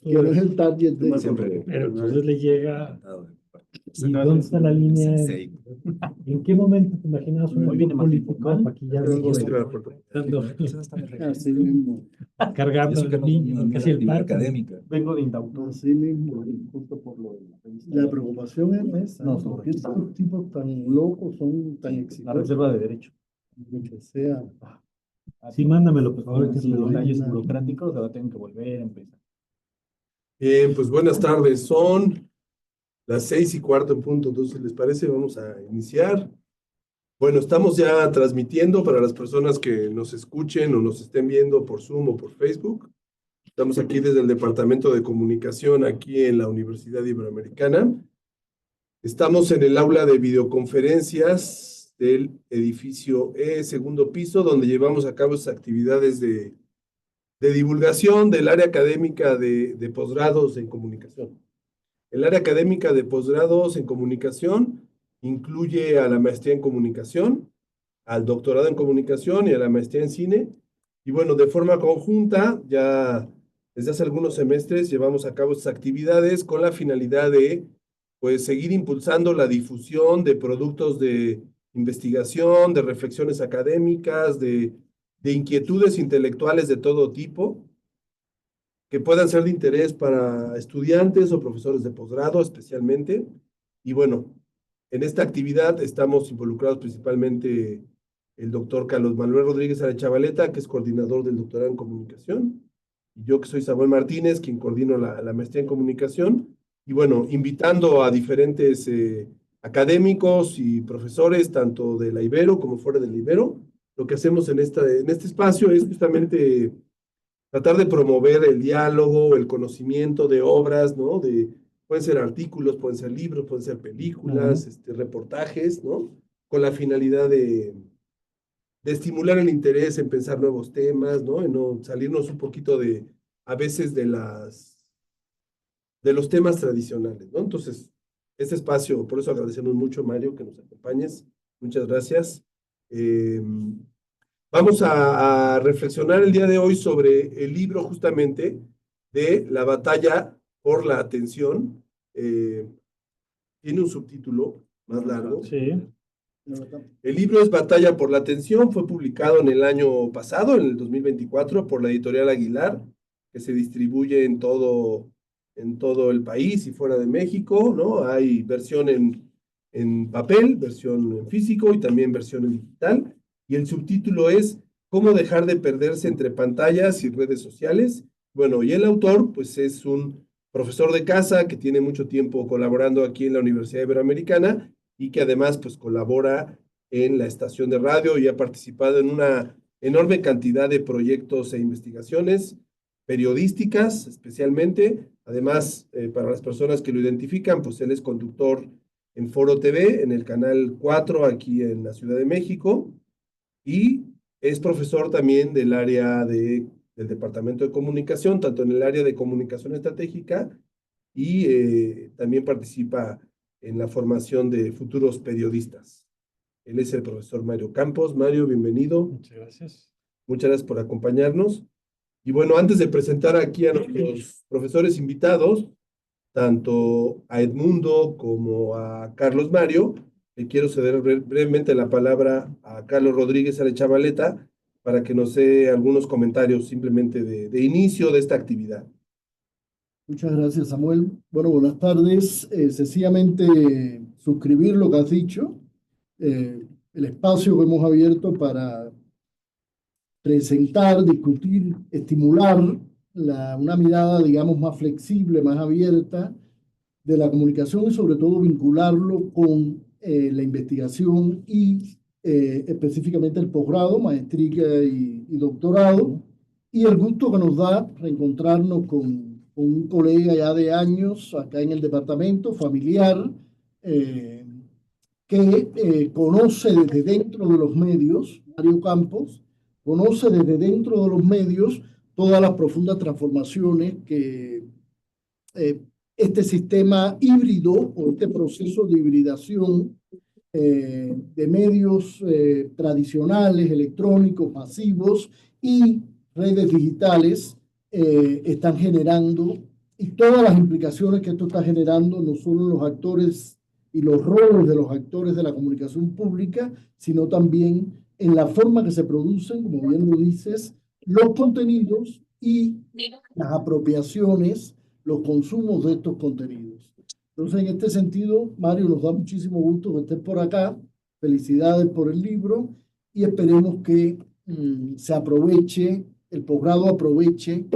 Que no es el target de Siempre. Pero entonces le llega. ¿Y ¿Y dónde está la línea? ¿En qué momento te imaginas un actor político aquí ya así mismo, cargando el niño, casi el parque? académica. Vengo de Indautor. así mismo. Justo por lo de la revista. La preocupación es esa, No, ¿por qué estos tipos tan locos son tan La exitosos? reserva de derecho. Que sea, Sí, mándamelo, por favor. Los detalles burocráticos ahora tienen que volver a empezar. Bien, pues buenas tardes. Son las 6:15 en punto. Entonces, ¿les parece? Vamos a iniciar. Bueno, estamos ya transmitiendo para las personas que nos escuchen o nos estén viendo por Zoom o por Facebook. Estamos aquí desde el Departamento de Comunicación, aquí en la Universidad Iberoamericana. Estamos en el aula de videoconferencias del edificio E, segundo piso, donde llevamos a cabo esas actividades de divulgación del área académica de posgrados en comunicación. El área académica de posgrados en comunicación incluye a la maestría en comunicación, al doctorado en comunicación y a la maestría en cine. Y bueno, de forma conjunta, ya desde hace algunos semestres llevamos a cabo estas actividades con la finalidad de, pues, seguir impulsando la difusión de productos de investigación, de reflexiones académicas, de inquietudes intelectuales de todo tipo, que puedan ser de interés para estudiantes o profesores de posgrado especialmente. Y bueno, en esta actividad estamos involucrados principalmente el doctor Carlos Manuel Rodríguez Arechavaleta, que es coordinador del doctorado en comunicación, y yo que soy Samuel Martínez, quien coordino la maestría en comunicación. Y bueno, invitando a diferentes académicos y profesores, tanto de la Ibero como fuera de la Ibero. Lo que hacemos en este espacio es justamente tratar de promover el diálogo, el conocimiento de obras, ¿no? Pueden ser artículos, pueden ser libros, pueden ser películas, reportajes, ¿no? Con la finalidad de estimular el interés en pensar nuevos temas, ¿no? En no salirnos un poquito a veces de los temas tradicionales, ¿no? Entonces, este espacio, por eso agradecemos mucho, Mario, que nos acompañes. Muchas gracias. Vamos a reflexionar el día de hoy sobre el libro justamente de La batalla por la atención. Tiene un subtítulo más largo. Sí. El libro es Batalla por la atención, fue publicado en el año pasado, en el 2024, por la editorial Aguilar, que se distribuye en todo el país y fuera de México, ¿no? Hay versión en papel, versión en físico y también versión en digital. Y el subtítulo es ¿Cómo dejar de perderse entre pantallas y redes sociales? Bueno, y el autor, pues es un profesor de casa que tiene mucho tiempo colaborando aquí en la Universidad Iberoamericana y que además, pues, colabora en la estación de radio y ha participado en una enorme cantidad de proyectos e investigaciones periodísticas, especialmente. Además, para las personas que lo identifican, pues él es conductor en Foro TV, en el canal 4, aquí en la Ciudad de México, y es profesor también del área del Departamento de Comunicación, tanto en el área de comunicación estratégica y también participa en la formación de futuros periodistas. Él es el profesor Mario Campos. Mario, bienvenido. Muchas gracias. Muchas gracias por acompañarnos. Y bueno, antes de presentar aquí a nuestros profesores invitados, tanto a Edmundo como a Carlos Mario, le quiero ceder brevemente la palabra a Carlos Rodríguez Arechavaleta para que nos dé algunos comentarios simplemente de inicio de esta actividad. muchas gracias, Samuel. Bueno, buenas tardes. Sencillamente suscribir lo que has dicho, el espacio que hemos abierto para presentar, discutir, estimular una mirada, digamos, más flexible, más abierta de la comunicación y sobre todo vincularlo con la investigación y específicamente el posgrado, maestría y doctorado, y el gusto que nos da reencontrarnos con un colega ya de años acá en el departamento, familiar, que conoce desde dentro de los medios, Mario Campos, conoce desde dentro de los medios todas las profundas transformaciones que este sistema híbrido o este proceso de hibridación de medios tradicionales, electrónicos, masivos y redes digitales están generando y todas las implicaciones que esto está generando, no solo en los actores y los roles de los actores de la comunicación pública, sino también en la forma que se producen, como bien lo dices, los contenidos y las apropiaciones, los consumos de estos contenidos. Entonces, en este sentido, Mario, nos da muchísimo gusto que estés por acá. Felicidades por el libro y esperemos que se aproveche, el posgrado aproveche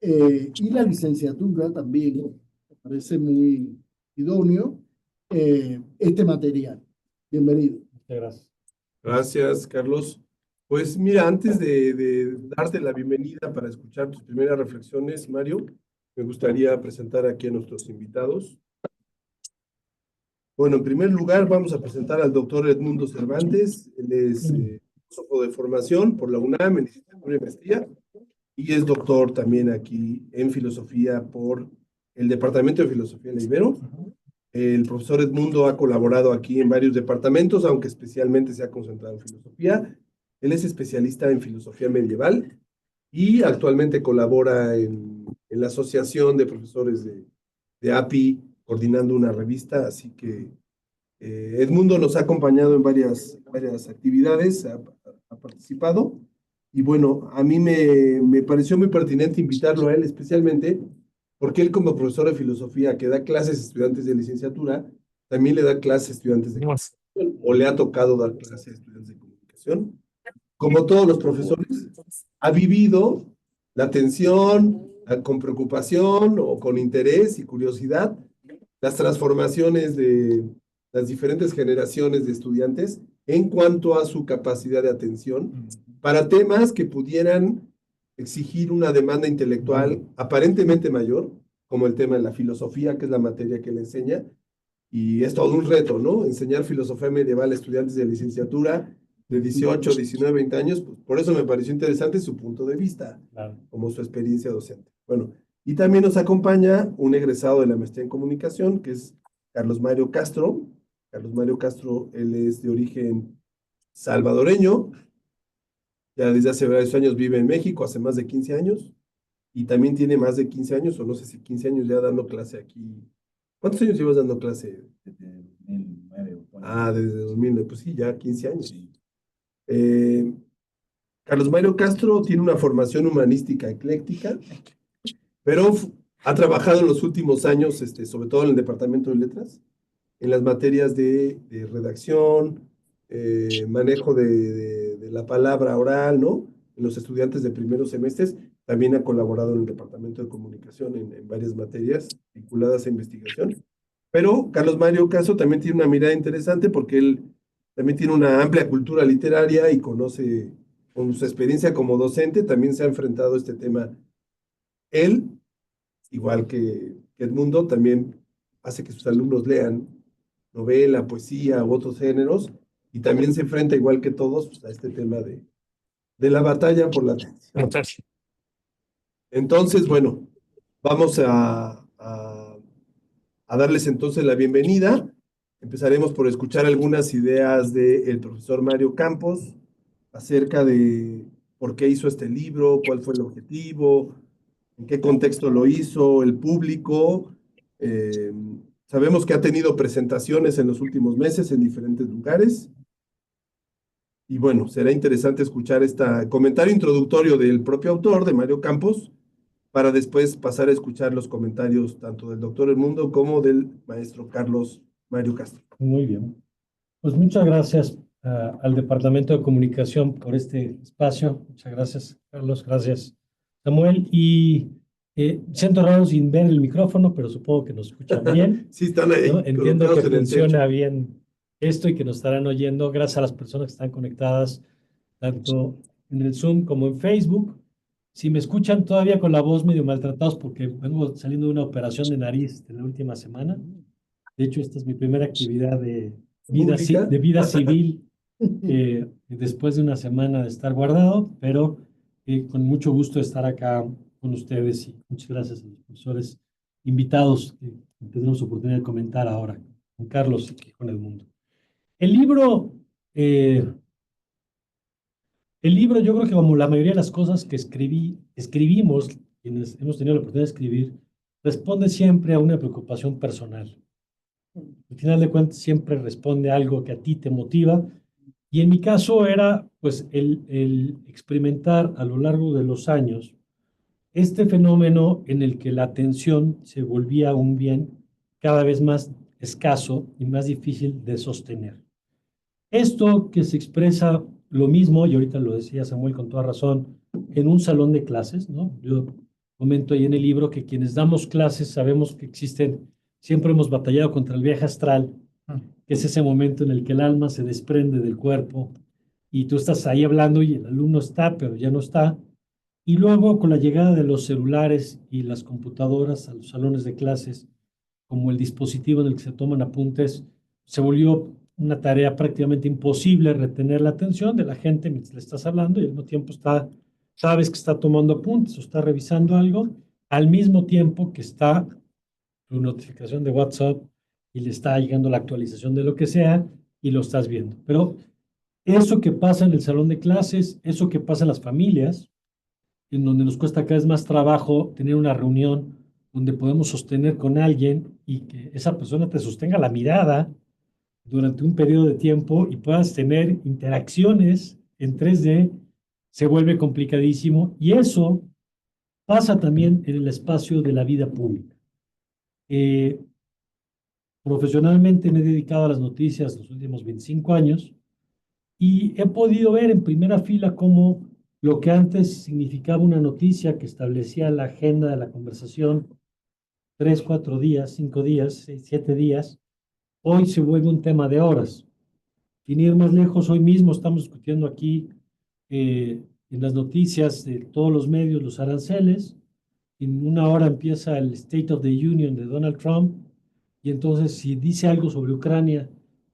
y la licenciatura también, me parece muy idóneo, este material. Bienvenido. Muchas gracias. Gracias, Carlos. Pues mira, antes de darte la bienvenida para escuchar tus primeras reflexiones, Mario, me gustaría presentar aquí a nuestros invitados. Bueno, en primer lugar vamos a presentar al doctor Edmundo Cervantes. Él es filósofo de formación por la UNAM en licenciatura y maestría y es doctor también aquí en filosofía por el Departamento de Filosofía de la Ibero. El profesor Edmundo ha colaborado aquí en varios departamentos, aunque especialmente se ha concentrado en filosofía. Él es especialista en filosofía medieval y actualmente colabora en la Asociación de Profesores de API, coordinando una revista, así que Edmundo nos ha acompañado en varias actividades, ha participado, y bueno, a mí me pareció muy pertinente invitarlo a él especialmente, porque él como profesor de filosofía que da clases a estudiantes de licenciatura, también le da clases a estudiantes de comunicación, o le ha tocado dar clases a estudiantes de comunicación. Como todos los profesores, ha vivido la atención con preocupación o con interés y curiosidad, las transformaciones de las diferentes generaciones de estudiantes en cuanto a su capacidad de atención para temas que pudieran exigir una demanda intelectual aparentemente mayor, como el tema de la filosofía, que es la materia que él enseña, y es todo un reto, ¿no? Enseñar filosofía medieval a estudiantes de licenciatura de 18, 19, 20 años, pues por eso me pareció interesante su punto de vista, como su experiencia docente. Bueno, y también nos acompaña un egresado de la maestría en comunicación, que es Carlos Mario Castro. Carlos Mario Castro, él es de origen salvadoreño, ya desde hace varios años vive en México, hace más de 15 años, y también tiene más de 15 años, o no sé si 15 años ya dando clase aquí. ¿Cuántos años llevas dando clase? Desde 2009. Desde 2009, pues sí, ya 15 años. Sí. Carlos Mario Castro tiene una formación humanística ecléctica, pero ha trabajado en los últimos años, sobre todo en el Departamento de Letras, en las materias de redacción, manejo de la palabra oral, ¿no? En los estudiantes de primeros semestres, también ha colaborado en el Departamento de Comunicación en varias materias vinculadas a investigación. Pero Carlos Mario Castro también tiene una mirada interesante porque él también tiene una amplia cultura literaria y conoce, con su experiencia como docente, también se ha enfrentado a este tema. Él, igual que Edmundo, también hace que sus alumnos lean novela, poesía u otros géneros, y también se enfrenta, igual que todos, pues, a este tema de la batalla por la atención. Entonces, bueno, vamos a darles entonces la bienvenida. Empezaremos por escuchar algunas ideas del profesor Mario Campos acerca de por qué hizo este libro, cuál fue el objetivo, en qué contexto lo hizo, el público. Sabemos que ha tenido presentaciones en los últimos meses en diferentes lugares. Y bueno, será interesante escuchar este comentario introductorio del propio autor, de Mario Campos, para después pasar a escuchar los comentarios tanto del doctor Edmundo como del maestro Carlos Mario Castro. Muy bien. Pues muchas gracias al Departamento de Comunicación por este espacio. Muchas gracias, Carlos. Gracias, Samuel. Y siento raro sin ver el micrófono, pero supongo que nos escuchan bien. Sí, están ahí. ¿No? Entiendo que funciona bien esto y que nos estarán oyendo. Gracias a las personas que están conectadas, tanto en el Zoom como en Facebook. Si me escuchan todavía con la voz medio maltratados porque vengo saliendo de una operación de nariz de la última semana. De hecho, esta es mi primera actividad de vida civil después de una semana de estar guardado, pero con mucho gusto de estar acá con ustedes y muchas gracias a los profesores invitados que tenemos oportunidad de comentar ahora con Carlos y con Edmundo. El libro El libro, yo creo que como la mayoría de las cosas que escribimos, quienes hemos tenido la oportunidad de escribir, responde siempre a una preocupación personal. Al final de cuentas, siempre responde a algo que a ti te motiva. Y en mi caso era, pues, el experimentar a lo largo de los años este fenómeno en el que la atención se volvía un bien cada vez más escaso y más difícil de sostener. Esto que se expresa lo mismo, y ahorita lo decía Samuel con toda razón, en un salón de clases, ¿no? Yo comento ahí en el libro que quienes damos clases sabemos que existen, siempre hemos batallado contra el viaje astral, que es ese momento en el que el alma se desprende del cuerpo y tú estás ahí hablando y el alumno está, pero ya no está. Y luego con la llegada de los celulares y las computadoras a los salones de clases, como el dispositivo en el que se toman apuntes, se volvió una tarea prácticamente imposible retener la atención de la gente mientras le estás hablando y al mismo tiempo sabes que está tomando apuntes o está revisando algo, al mismo tiempo que está tu notificación de WhatsApp y le está llegando la actualización de lo que sea y lo estás viendo. Pero eso que pasa en el salón de clases, eso que pasa en las familias, en donde nos cuesta cada vez más trabajo tener una reunión donde podemos sostener con alguien y que esa persona te sostenga la mirada durante un periodo de tiempo y puedas tener interacciones en 3D, se vuelve complicadísimo. Y eso pasa también en el espacio de la vida pública. Profesionalmente me he dedicado a las noticias los últimos 25 años y he podido ver en primera fila cómo lo que antes significaba una noticia que establecía la agenda de la conversación 3, 4 días, 5 días, 6, 7 días, hoy se vuelve un tema de horas. Sin ir más lejos, hoy mismo estamos discutiendo aquí en las noticias de todos los medios los aranceles. En una hora empieza el State of the Union de Donald Trump y entonces si dice algo sobre Ucrania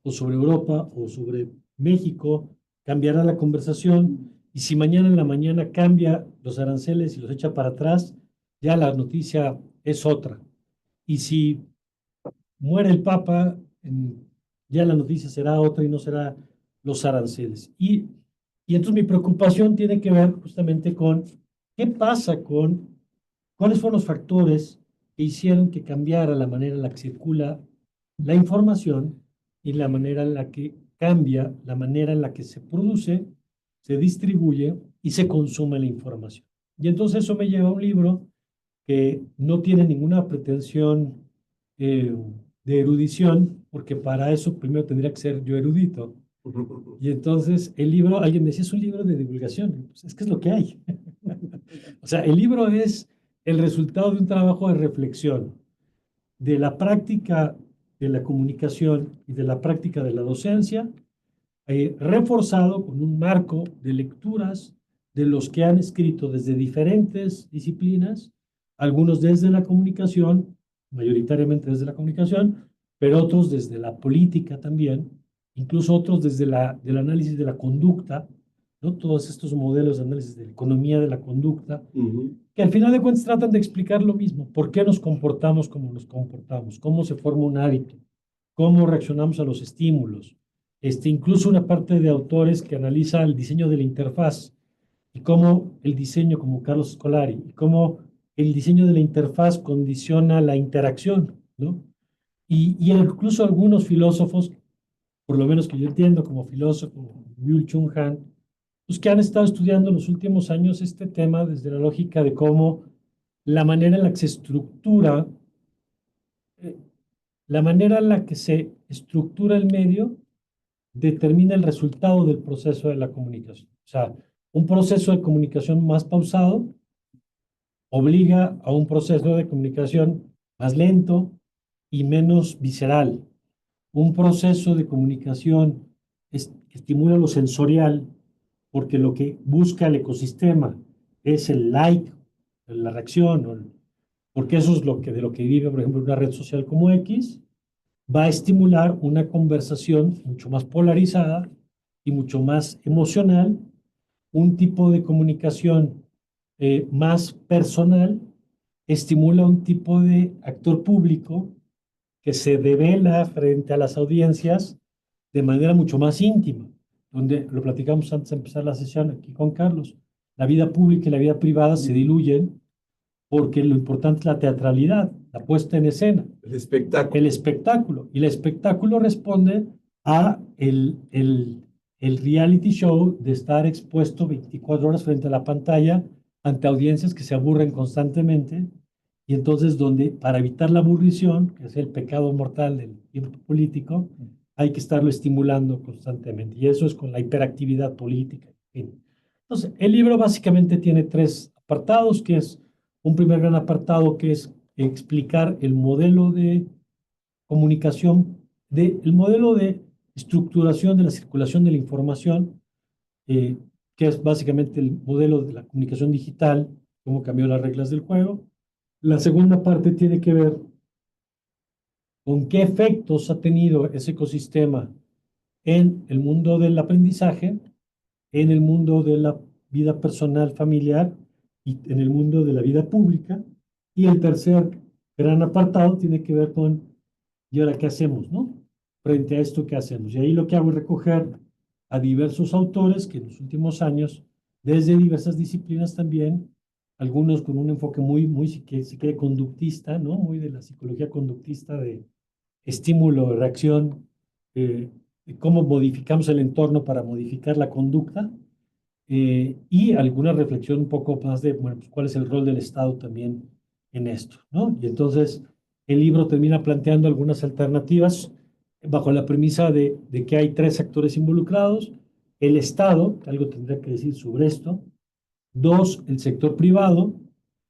o sobre Europa o sobre México, cambiará la conversación y si mañana en la mañana cambia los aranceles y los echa para atrás, ya la noticia es otra. Y si muere el Papa, ya la noticia será otra y no será los aranceles. Y entonces mi preocupación tiene que ver justamente con qué pasa con, cuáles fueron los factores que hicieron que cambiara la manera en la que circula la información y la manera en la que cambia, la manera en la que se produce, se distribuye y se consume la información. Y entonces eso me lleva a un libro que no tiene ninguna pretensión de erudición, porque para eso primero tendría que ser yo erudito. Y entonces el libro, alguien me decía, es un libro de divulgación. Pues es que es lo que hay. O sea, el libro es el resultado de un trabajo de reflexión de la práctica de la comunicación y de la práctica de la docencia, reforzado con un marco de lecturas de los que han escrito desde diferentes disciplinas, algunos desde la comunicación, mayoritariamente desde la comunicación, pero otros desde la política también, incluso otros desde del análisis de la conducta, ¿no? Todos estos modelos de análisis de la economía de la conducta, que al final de cuentas tratan de explicar lo mismo, por qué nos comportamos como nos comportamos, cómo se forma un hábito, cómo reaccionamos a los estímulos, incluso una parte de autores que analiza el diseño de la interfaz y cómo el diseño, como Carlos Scolari, y cómo el diseño de la interfaz condiciona la interacción, ¿no? Y incluso algunos filósofos, por lo menos que yo entiendo como filósofo, Byung-Chul Han, pues que han estado estudiando en los últimos años este tema desde la lógica de cómo la manera en la que se estructura, la manera en la que se estructura el medio determina el resultado del proceso de la comunicación. O sea, un proceso de comunicación más pausado obliga a un proceso de comunicación más lento y menos visceral. Un proceso de comunicación que estimula lo sensorial, porque lo que busca el ecosistema es el like, la reacción, porque eso es de lo que vive, por ejemplo, una red social como X, va a estimular una conversación mucho más polarizada y mucho más emocional, un tipo de comunicación más personal, estimula un tipo de actor público que se devela frente a las audiencias de manera mucho más íntima. donde lo platicamos antes de empezar la sesión aquí con Carlos. La vida pública y la vida privada se diluyen porque lo importante es la teatralidad, la puesta en escena, El espectáculo. el espectáculo. Y el espectáculo responde a el reality show de estar expuesto 24 horas frente a la pantalla ante audiencias que se aburren constantemente. Y entonces, donde para evitar la aburrición, que es el pecado mortal del tiempo político, hay que estarlo estimulando constantemente. Y eso es con la hiperactividad política. En fin. Entonces, el libro básicamente tiene tres apartados, que es un primer gran apartado que es explicar el modelo de comunicación, el modelo de estructuración de la circulación de la información, que es básicamente el modelo de la comunicación digital, cómo cambió las reglas del juego. La segunda parte tiene que ver con qué efectos ha tenido ese ecosistema en el mundo del aprendizaje, en el mundo de la vida personal familiar y en el mundo de la vida pública. Y el tercer gran apartado tiene que ver con, ¿y ahora qué hacemos, no? Frente a esto, ¿qué hacemos? Y ahí lo que hago es recoger a diversos autores que en los últimos años, desde diversas disciplinas también, algunos con un enfoque muy si quiere, conductista, ¿no? Muy de la psicología conductista de estímulo, reacción, de cómo modificamos el entorno para modificar la conducta, y alguna reflexión un poco más de, bueno, pues, cuál es el rol del Estado también en esto, ¿no? Y entonces el libro termina planteando algunas alternativas bajo la premisa de que hay tres actores involucrados: el Estado, que algo tendría que decir sobre esto; dos, el sector privado,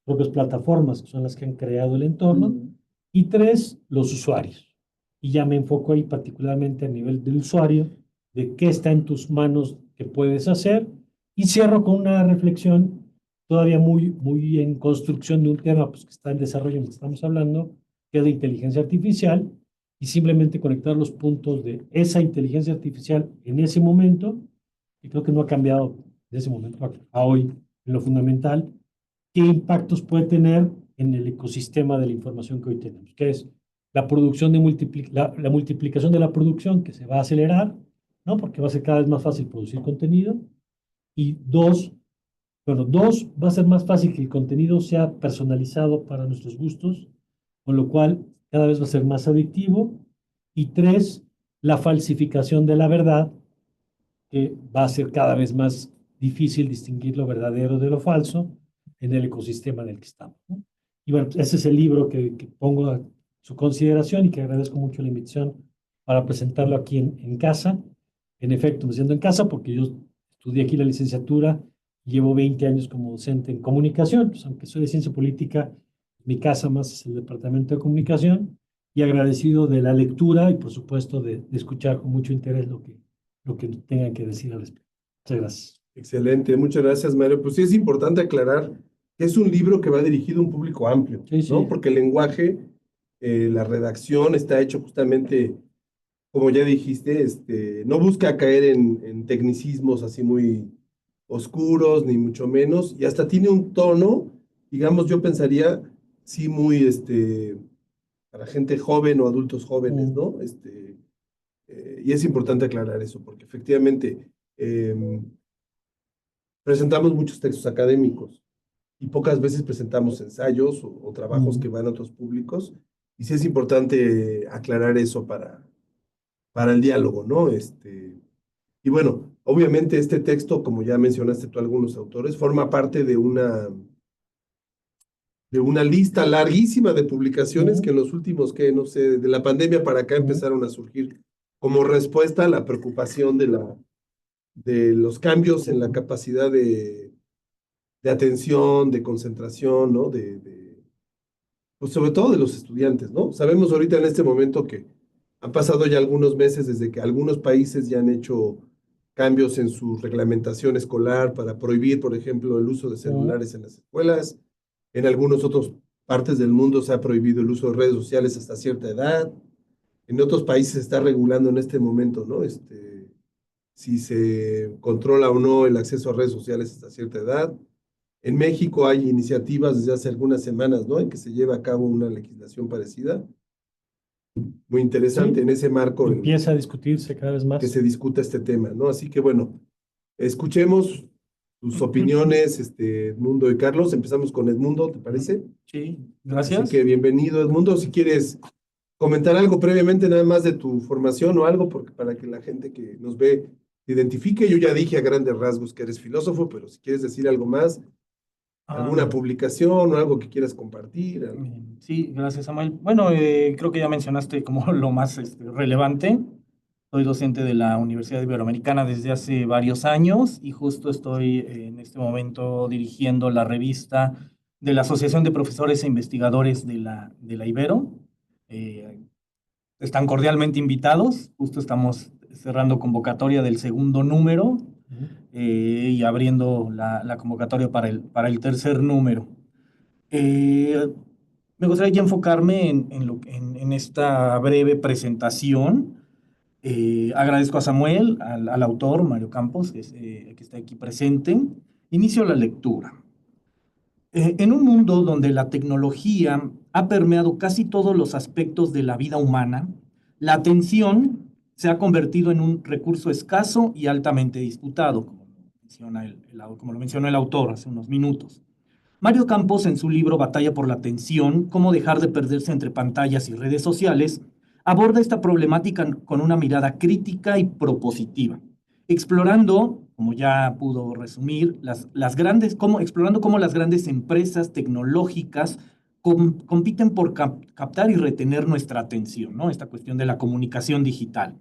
propias plataformas que son las que han creado el entorno; y tres, los usuarios. Y ya me enfoco ahí particularmente a nivel del usuario, de qué está en tus manos que puedes hacer. Y cierro con una reflexión todavía muy en construcción de un tema pues, que está en desarrollo en el que estamos hablando, que es la inteligencia artificial, y simplemente conectar los puntos de esa inteligencia artificial en ese momento, y creo que no ha cambiado de ese momento a hoy en lo fundamental, qué impactos puede tener en el ecosistema de la información que hoy tenemos, que es la producción la multiplicación de la producción, que se va a acelerar, ¿no? Porque va a ser cada vez más fácil producir contenido. Y dos, va a ser más fácil que el contenido sea personalizado para nuestros gustos, con lo cual cada vez va a ser más adictivo. Y tres, la falsificación de la verdad, que va a ser cada vez más difícil distinguir lo verdadero de lo falso en el ecosistema en el que estamos, ¿no? Y bueno, ese es el libro que pongo a su consideración y que agradezco mucho la invitación para presentarlo aquí en casa. En efecto, me siento en casa porque yo estudié aquí la licenciatura y llevo 20 años como docente en comunicación, pues aunque soy de ciencia política, mi casa más es el departamento de comunicación, y agradecido de la lectura y por supuesto de escuchar con mucho interés lo que tengan que decir al respecto. Muchas gracias. Excelente, muchas gracias, Mario. Pues sí, es importante aclarar que es un libro que va dirigido a un público amplio, Sí, sí. ¿no? Porque el lenguaje, la redacción está hecho justamente, como ya dijiste, no busca caer en tecnicismos así muy oscuros, ni mucho menos, y hasta tiene un tono, digamos, yo pensaría, sí, muy, para gente joven o adultos jóvenes, ¿no? Y es importante aclarar eso, porque efectivamente presentamos muchos textos académicos y pocas veces presentamos ensayos o trabajos que van a otros públicos, y sí es importante aclarar eso para el diálogo, ¿no? Y bueno, obviamente este texto, como ya mencionaste tú algunos autores, forma parte de una lista larguísima de publicaciones que en los últimos, que no sé, de la pandemia para acá empezaron a surgir como respuesta a la preocupación de los cambios en la capacidad de atención, de concentración, ¿no? Pues sobre todo de los estudiantes, ¿no? Sabemos ahorita en este momento que han pasado ya algunos meses desde que algunos países ya han hecho cambios en su reglamentación escolar para prohibir, por ejemplo, el uso de celulares en las escuelas. En algunas otras partes del mundo se ha prohibido el uso de redes sociales hasta cierta edad. En otros países se está regulando en este momento, ¿no? Si se controla o no el acceso a redes sociales hasta cierta edad. En México hay iniciativas desde hace algunas semanas, ¿no? En que se lleva a cabo una legislación parecida. muy interesante Sí. en ese marco en Empieza a discutirse cada vez que más. se discuta este tema, ¿no? Así que bueno, escuchemos sus opiniones, Edmundo y Carlos. Empezamos con Edmundo, ¿te parece? Sí, Así gracias. que bienvenido, Edmundo. Si quieres comentar algo previamente, nada más de tu formación o algo, porque para que la gente que nos ve te identifique. Yo ya dije a grandes rasgos que eres filósofo, pero si quieres decir algo más, alguna publicación o algo que quieras compartir. Algo. Sí, gracias, Samuel. Bueno, creo que ya mencionaste como lo más relevante. Soy docente de la Universidad Iberoamericana desde hace varios años y justo estoy en este momento dirigiendo la revista de la Asociación de Profesores e Investigadores de la Ibero. Están cordialmente invitados. Justo estamos cerrando convocatoria del segundo número y abriendo la convocatoria para el tercer número. Me gustaría ya enfocarme en esta breve presentación. Agradezco a Samuel, al autor, Mario Campos, que está aquí presente. Inicio la lectura. En un mundo donde la tecnología ha permeado casi todos los aspectos de la vida humana, la atención se ha convertido en un recurso escaso y altamente disputado, como lo mencionó el autor hace unos minutos. Mario Campos, en su libro Batalla por la atención, cómo dejar de perderse entre pantallas y redes sociales, aborda esta problemática con una mirada crítica y propositiva, explorando, como ya pudo resumir, explorando cómo las grandes empresas tecnológicas compiten por captar y retener nuestra atención, ¿no? Esta cuestión de la comunicación digital.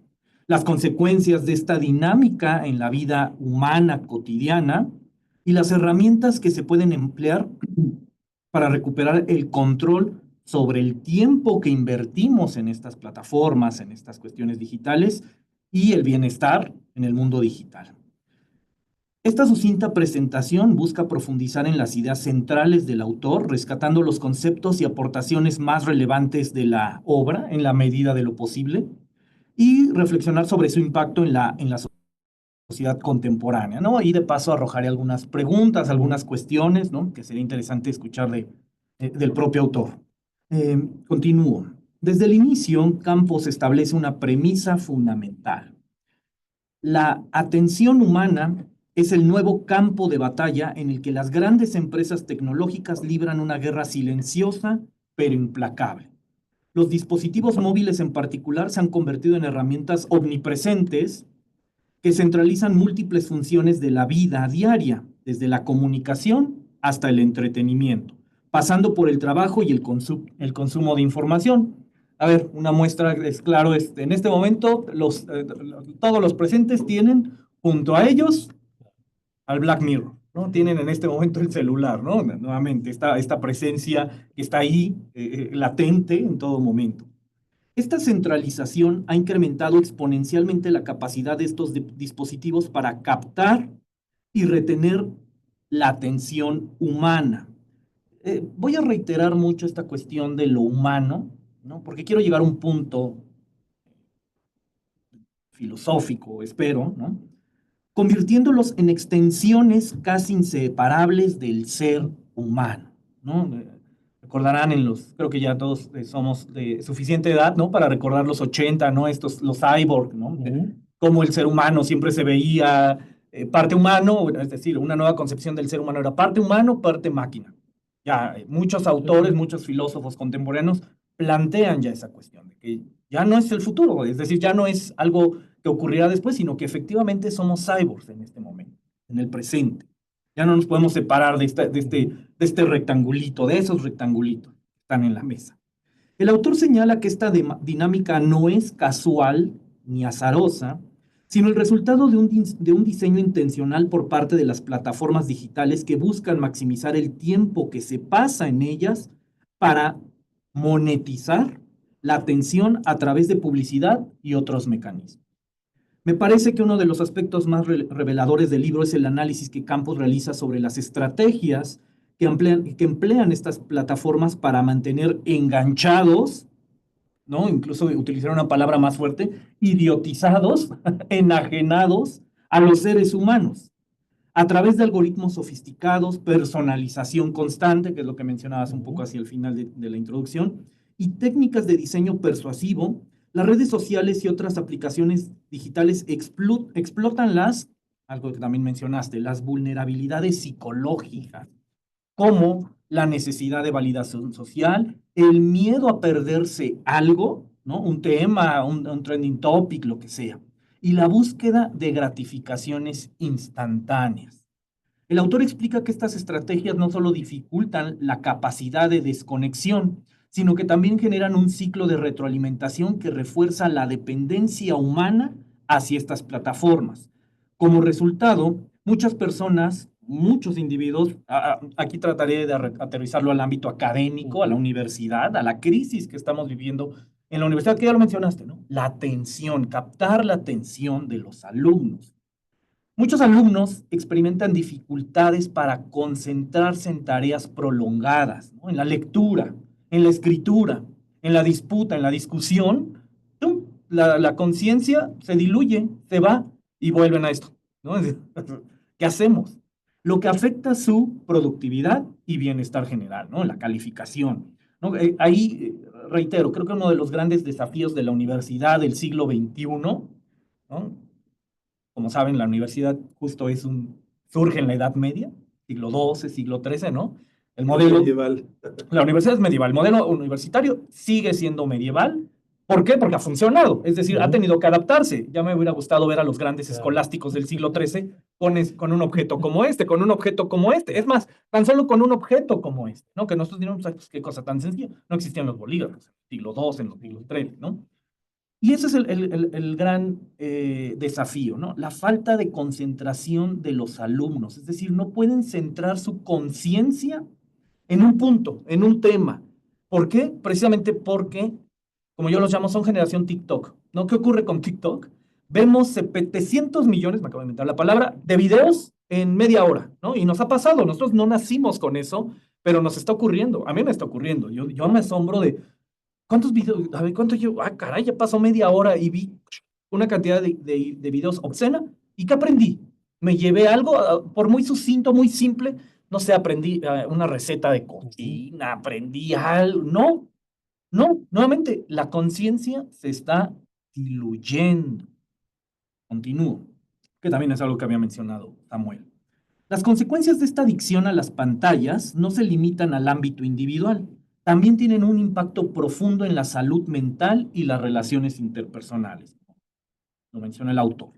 Las consecuencias de esta dinámica en la vida humana cotidiana y las herramientas que se pueden emplear para recuperar el control sobre el tiempo que invertimos en estas plataformas, en estas cuestiones digitales y el bienestar en el mundo digital. Esta sucinta presentación busca profundizar en las ideas centrales del autor, rescatando los conceptos y aportaciones más relevantes de la obra en la medida de lo posible y reflexionar sobre su impacto en la sociedad contemporánea, ¿no? Y de paso arrojaré algunas preguntas, algunas cuestiones, ¿no? Que sería interesante escuchar del propio autor. Continúo. Desde el inicio, Campos establece una premisa fundamental. La atención humana es el nuevo campo de batalla en el que las grandes empresas tecnológicas libran una guerra silenciosa pero implacable. Los dispositivos móviles en particular se han convertido en herramientas omnipresentes que centralizan múltiples funciones de la vida diaria, desde la comunicación hasta el entretenimiento, pasando por el trabajo y el consumo de información. A ver, una muestra es claro, en este momento todos los presentes tienen junto a ellos al Black Mirror, ¿no? Tienen en este momento el celular, ¿no? Nuevamente, esta presencia que está ahí, latente en todo momento. Esta centralización ha incrementado exponencialmente la capacidad de estos dispositivos para captar y retener la atención humana. Voy a reiterar mucho esta cuestión de lo humano, ¿no? Porque quiero llegar a un punto filosófico, espero, ¿no? Convirtiéndolos en extensiones casi inseparables del ser humano, ¿no? Recordarán creo que ya todos somos de suficiente edad, ¿no? Para recordar los 80, ¿no? Los cyborg, ¿no? Cómo el ser humano siempre se veía parte humano, es decir, una nueva concepción del ser humano era parte humano, parte máquina. Ya muchos autores, muchos filósofos contemporáneos plantean ya esa cuestión de que ya no es el futuro, es decir, ya no es algo que ocurrirá después, sino que efectivamente somos cyborgs en este momento, en el presente. Ya no nos podemos separar de este rectangulito, de esos rectangulitos que están en la mesa. El autor señala que esta dinámica no es casual ni azarosa, sino el resultado de un diseño intencional por parte de las plataformas digitales que buscan maximizar el tiempo que se pasa en ellas para monetizar la atención a través de publicidad y otros mecanismos. Me parece que uno de los aspectos más reveladores del libro es el análisis que Campos realiza sobre las estrategias que emplean estas plataformas para mantener enganchados, ¿no? Incluso utilizar una palabra más fuerte, idiotizados, enajenados a los seres humanos, a través de algoritmos sofisticados, personalización constante, que es lo que mencionabas un poco hacia el final de la introducción, y técnicas de diseño persuasivo, las redes sociales y otras aplicaciones digitales explotan algo que también mencionaste, las vulnerabilidades psicológicas, como la necesidad de validación social, el miedo a perderse algo, ¿no? Un tema, un trending topic, lo que sea, y la búsqueda de gratificaciones instantáneas. El autor explica que estas estrategias no solo dificultan la capacidad de desconexión, sino que también generan un ciclo de retroalimentación que refuerza la dependencia humana hacia estas plataformas. Como resultado, muchas personas, muchos individuos, aquí trataré de aterrizarlo al ámbito académico, a la universidad, a la crisis que estamos viviendo en la universidad, que ya lo mencionaste, ¿no? La atención, captar la atención de los alumnos. Muchos alumnos experimentan dificultades para concentrarse en tareas prolongadas, ¿no? En la lectura, en la escritura, en la disputa, en la discusión. ¡Tum! La conciencia se diluye, se va y vuelven a esto, ¿no? ¿Qué hacemos? Lo que afecta su productividad y bienestar general, ¿no? La calificación, ¿no? Ahí, reitero, creo que uno de los grandes desafíos de la universidad del siglo XXI, ¿no? Como saben, la universidad justo surge en la Edad Media, siglo XII, siglo XIII, ¿no? El modelo medieval. La universidad es medieval, el modelo universitario sigue siendo medieval. ¿Por qué? Porque ha funcionado, es decir, ha tenido que adaptarse. Ya me hubiera gustado ver a los grandes escolásticos del siglo XIII con un objeto como este, con un objeto como este. Es más, tan solo con un objeto como este, ¿no? Que nosotros diríamos, pues, qué cosa tan sencilla. No existían los bolígrafos en el siglo II, en los siglos XIII, ¿no? Y ese es el gran desafío, ¿no? La falta de concentración de los alumnos. Es decir, no pueden centrar su conciencia en un punto, en un tema. ¿Por qué? Precisamente porque, como yo los llamo, son generación TikTok, ¿no? ¿Qué ocurre con TikTok? Vemos 700 millones, me acabo de inventar la palabra, de videos en media hora, ¿no? Y nos ha pasado, nosotros no nacimos con eso, pero nos está ocurriendo, a mí me está ocurriendo. Yo me asombro de ¿cuántos videos? A ver, ¿cuánto yo? Ah, caray, ya pasó media hora y vi una cantidad de videos obscena. ¿Y qué aprendí? Me llevé algo, por muy sucinto, muy simple, no sé, aprendí una receta de cocina, aprendí algo. No, no, nuevamente, la conciencia se está diluyendo. Continúo, que también es algo que había mencionado Samuel. Las consecuencias de esta adicción a las pantallas no se limitan al ámbito individual, también tienen un impacto profundo en la salud mental y las relaciones interpersonales. Lo menciona el autor.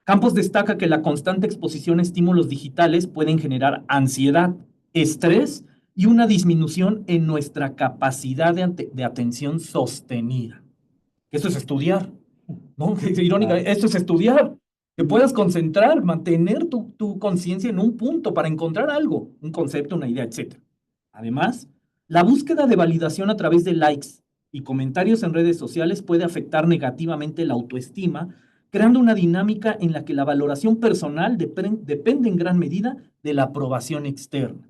Campos destaca que la constante exposición a estímulos digitales pueden generar ansiedad, estrés y una disminución en nuestra capacidad de atención sostenida. Eso es estudiar, ¿no? Es irónica, esto es estudiar. Que puedas concentrar, mantener tu conciencia en un punto para encontrar algo, un concepto, una idea, etc. Además, la búsqueda de validación a través de likes y comentarios en redes sociales puede afectar negativamente la autoestima, creando una dinámica en la que la valoración personal depende en gran medida de la aprobación externa.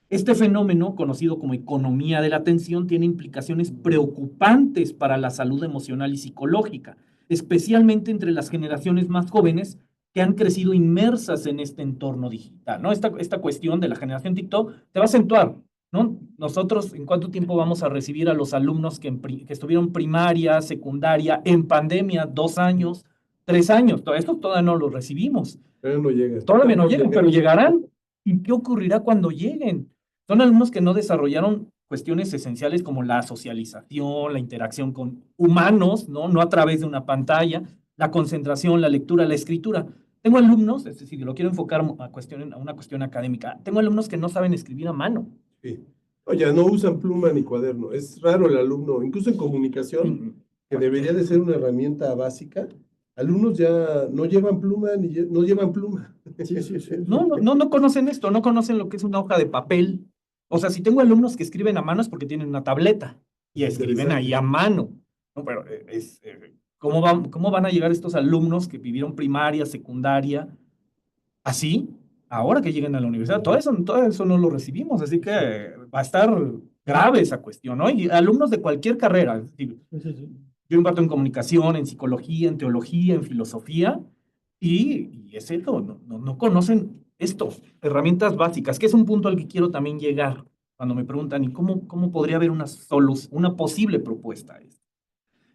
Este fenómeno, conocido como economía de la atención, tiene implicaciones preocupantes para la salud emocional y psicológica, especialmente entre las generaciones más jóvenes que han crecido inmersas en este entorno digital, ¿no? Esta cuestión de la generación TikTok te va a acentuar, ¿no? Nosotros, ¿en cuánto tiempo vamos a recibir a los alumnos que estuvieron primaria, secundaria, en pandemia, 2 años, 3 años? Todo esto todavía no lo recibimos. Pero no llegan. Todavía no llegan, pero llegarán. ¿Y qué ocurrirá cuando lleguen? Son alumnos que no desarrollaron cuestiones esenciales como la socialización, la interacción con humanos, ¿no? No a través de una pantalla, la concentración, la lectura, la escritura. Tengo alumnos, es decir, lo quiero enfocar a una cuestión académica. Tengo alumnos que no saben escribir a mano. Sí. Oye, no usan pluma ni cuaderno. Es raro el alumno, incluso en comunicación, que debería de ser una herramienta básica. Alumnos ya no llevan pluma ni no llevan pluma. Sí, sí, sí. No conocen esto, no conocen lo que es una hoja de papel. O sea, si tengo alumnos que escriben a mano es porque tienen una tableta y escriben ahí a mano. No, pero ¿cómo van a llegar estos alumnos que vivieron primaria, secundaria, así, ahora que lleguen a la universidad? Todo eso no lo recibimos, así que va a estar grave esa cuestión, ¿no? Y alumnos de cualquier carrera, es decir, yo imparto en comunicación, en psicología, en teología, en filosofía, y es eso, no conocen esto, herramientas básicas, que es un punto al que quiero también llegar. cuando me preguntan, ¿y cómo podría haber una posible propuesta a esto?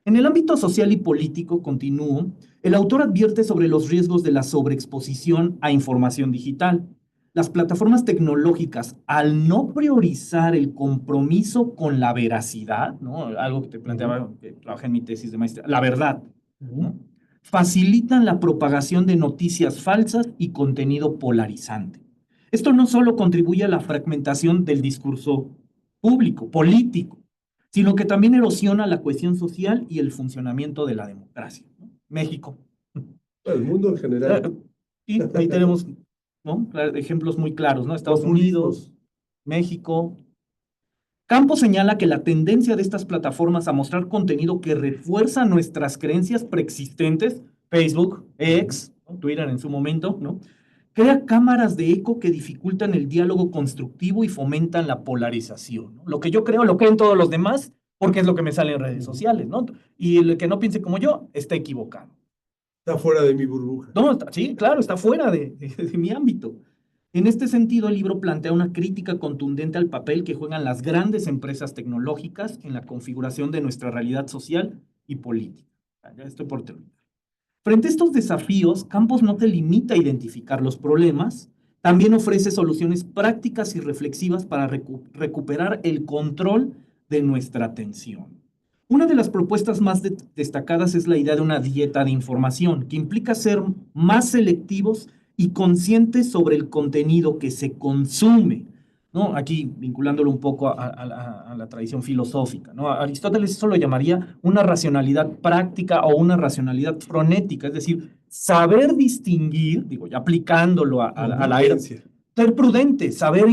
En el ámbito social y político, continúo, el autor advierte sobre los riesgos de la sobreexposición a información digital. Las plataformas tecnológicas, al no priorizar el compromiso con la veracidad, ¿no? Algo que te planteaba, que trabajé en mi tesis de maestría, la verdad, ¿no? Facilitan la propagación de noticias falsas y contenido polarizante. Esto no solo contribuye a la fragmentación del discurso público, político, sino que también erosiona la cohesión social y el funcionamiento de la democracia, ¿no? México. El mundo en general. Y ahí tenemos, ¿no? Ejemplos muy claros, ¿no? Estados Unidos, México. Campos señala que la tendencia de estas plataformas a mostrar contenido que refuerza nuestras creencias preexistentes, Facebook, X, ¿no? Twitter en su momento, ¿no? Crea cámaras de eco que dificultan el diálogo constructivo y fomentan la polarización, ¿no? Lo que yo creo, lo creen todos los demás, porque es lo que me sale en redes sociales, ¿no? Y el que no piense como yo, está equivocado. Está fuera de mi burbuja. No, sí, claro, está fuera de mi ámbito. En este sentido, el libro plantea una crítica contundente al papel que juegan las grandes empresas tecnológicas en la configuración de nuestra realidad social y política. Ya estoy por terminar. Frente a estos desafíos, Campos no se limita a identificar los problemas, también ofrece soluciones prácticas y reflexivas para recuperar el control de nuestra atención. Una de las propuestas más destacadas es la idea de una dieta de información, que implica ser más selectivos y conscientes sobre el contenido que se consume, ¿no? Aquí vinculándolo un poco a la tradición filosófica, ¿no? Aristóteles eso lo llamaría una racionalidad práctica o una racionalidad frenética, es decir, saber distinguir, digo, ya aplicándolo a la era, ser prudente, saber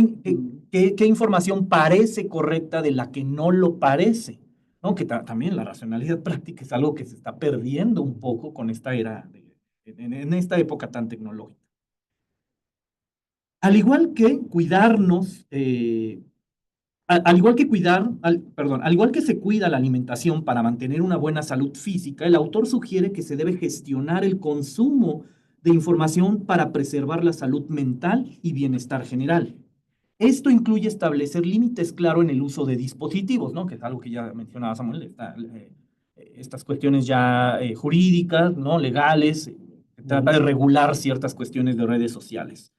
qué información parece correcta de la que no lo parece, ¿no? Que también la racionalidad práctica es algo que se está perdiendo un poco con esta era, en esta época tan tecnológica. Al igual que cuidarnos, al igual que se cuida la alimentación para mantener una buena salud física, el autor sugiere que se debe gestionar el consumo de información para preservar la salud mental y bienestar general. Esto incluye establecer límites claros en el uso de dispositivos, ¿no? Que es algo que ya mencionaba Samuel, estas cuestiones ya jurídicas, ¿no? Legales, trata de regular ciertas cuestiones de redes sociales.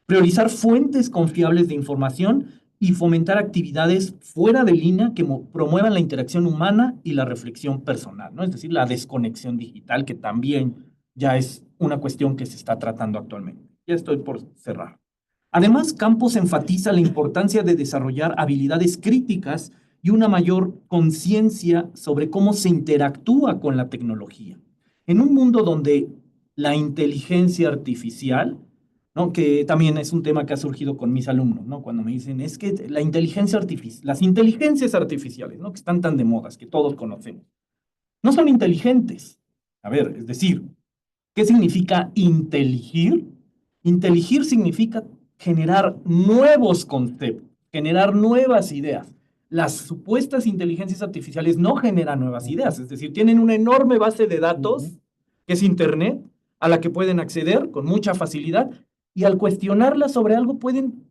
Priorizar fuentes confiables de información y fomentar actividades fuera de línea que promuevan la interacción humana y la reflexión personal, ¿no? Es decir, la desconexión digital, que también ya es una cuestión que se está tratando actualmente. Ya estoy por cerrar. Además, Campos enfatiza la importancia de desarrollar habilidades críticas y una mayor conciencia sobre cómo se interactúa con la tecnología. En un mundo donde la inteligencia artificial, ¿no? Que también es un tema que ha surgido con mis alumnos, ¿no? Cuando me dicen, es que las inteligencias artificiales, ¿no? Que están tan de moda, que todos conocemos, no son inteligentes. A ver, es decir, ¿qué significa inteligir? Inteligir significa generar nuevos conceptos, generar nuevas ideas. Las supuestas inteligencias artificiales no generan nuevas ideas, es decir, tienen una enorme base de datos, que es Internet, a la que pueden acceder con mucha facilidad, y al cuestionarla sobre algo pueden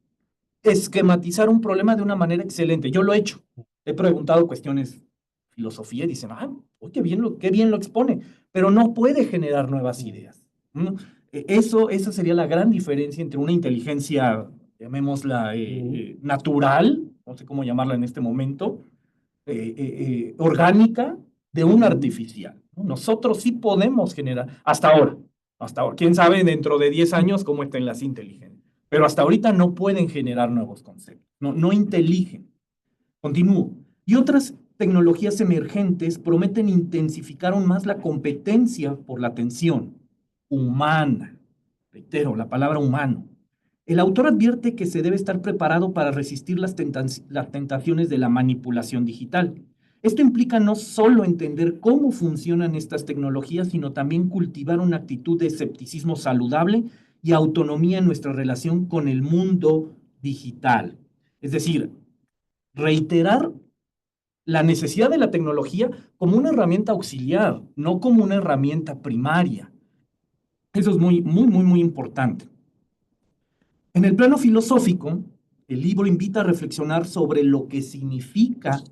esquematizar un problema de una manera excelente. Yo lo he hecho. He preguntado cuestiones filosofía y dicen, qué bien lo expone, pero no puede generar nuevas ideas, ¿no? Esa sería la gran diferencia entre una inteligencia, llamémosla natural, no sé cómo llamarla en este momento, orgánica, de una artificial, ¿no? Nosotros sí podemos generar, hasta ahora, quién sabe dentro de 10 años cómo estén las inteligentes, pero hasta ahorita no pueden generar nuevos conceptos, no inteligen. Continúo. Y otras tecnologías emergentes prometen intensificar aún más la competencia por la atención humana. Reitero, la palabra humano. El autor advierte que se debe estar preparado para resistir las tentaciones de la manipulación digital. Esto implica no solo entender cómo funcionan estas tecnologías, sino también cultivar una actitud de escepticismo saludable y autonomía en nuestra relación con el mundo digital. Es decir, reiterar la necesidad de la tecnología como una herramienta auxiliar, no como una herramienta primaria. Eso es muy importante. En el plano filosófico, el libro invita a reflexionar sobre lo que significa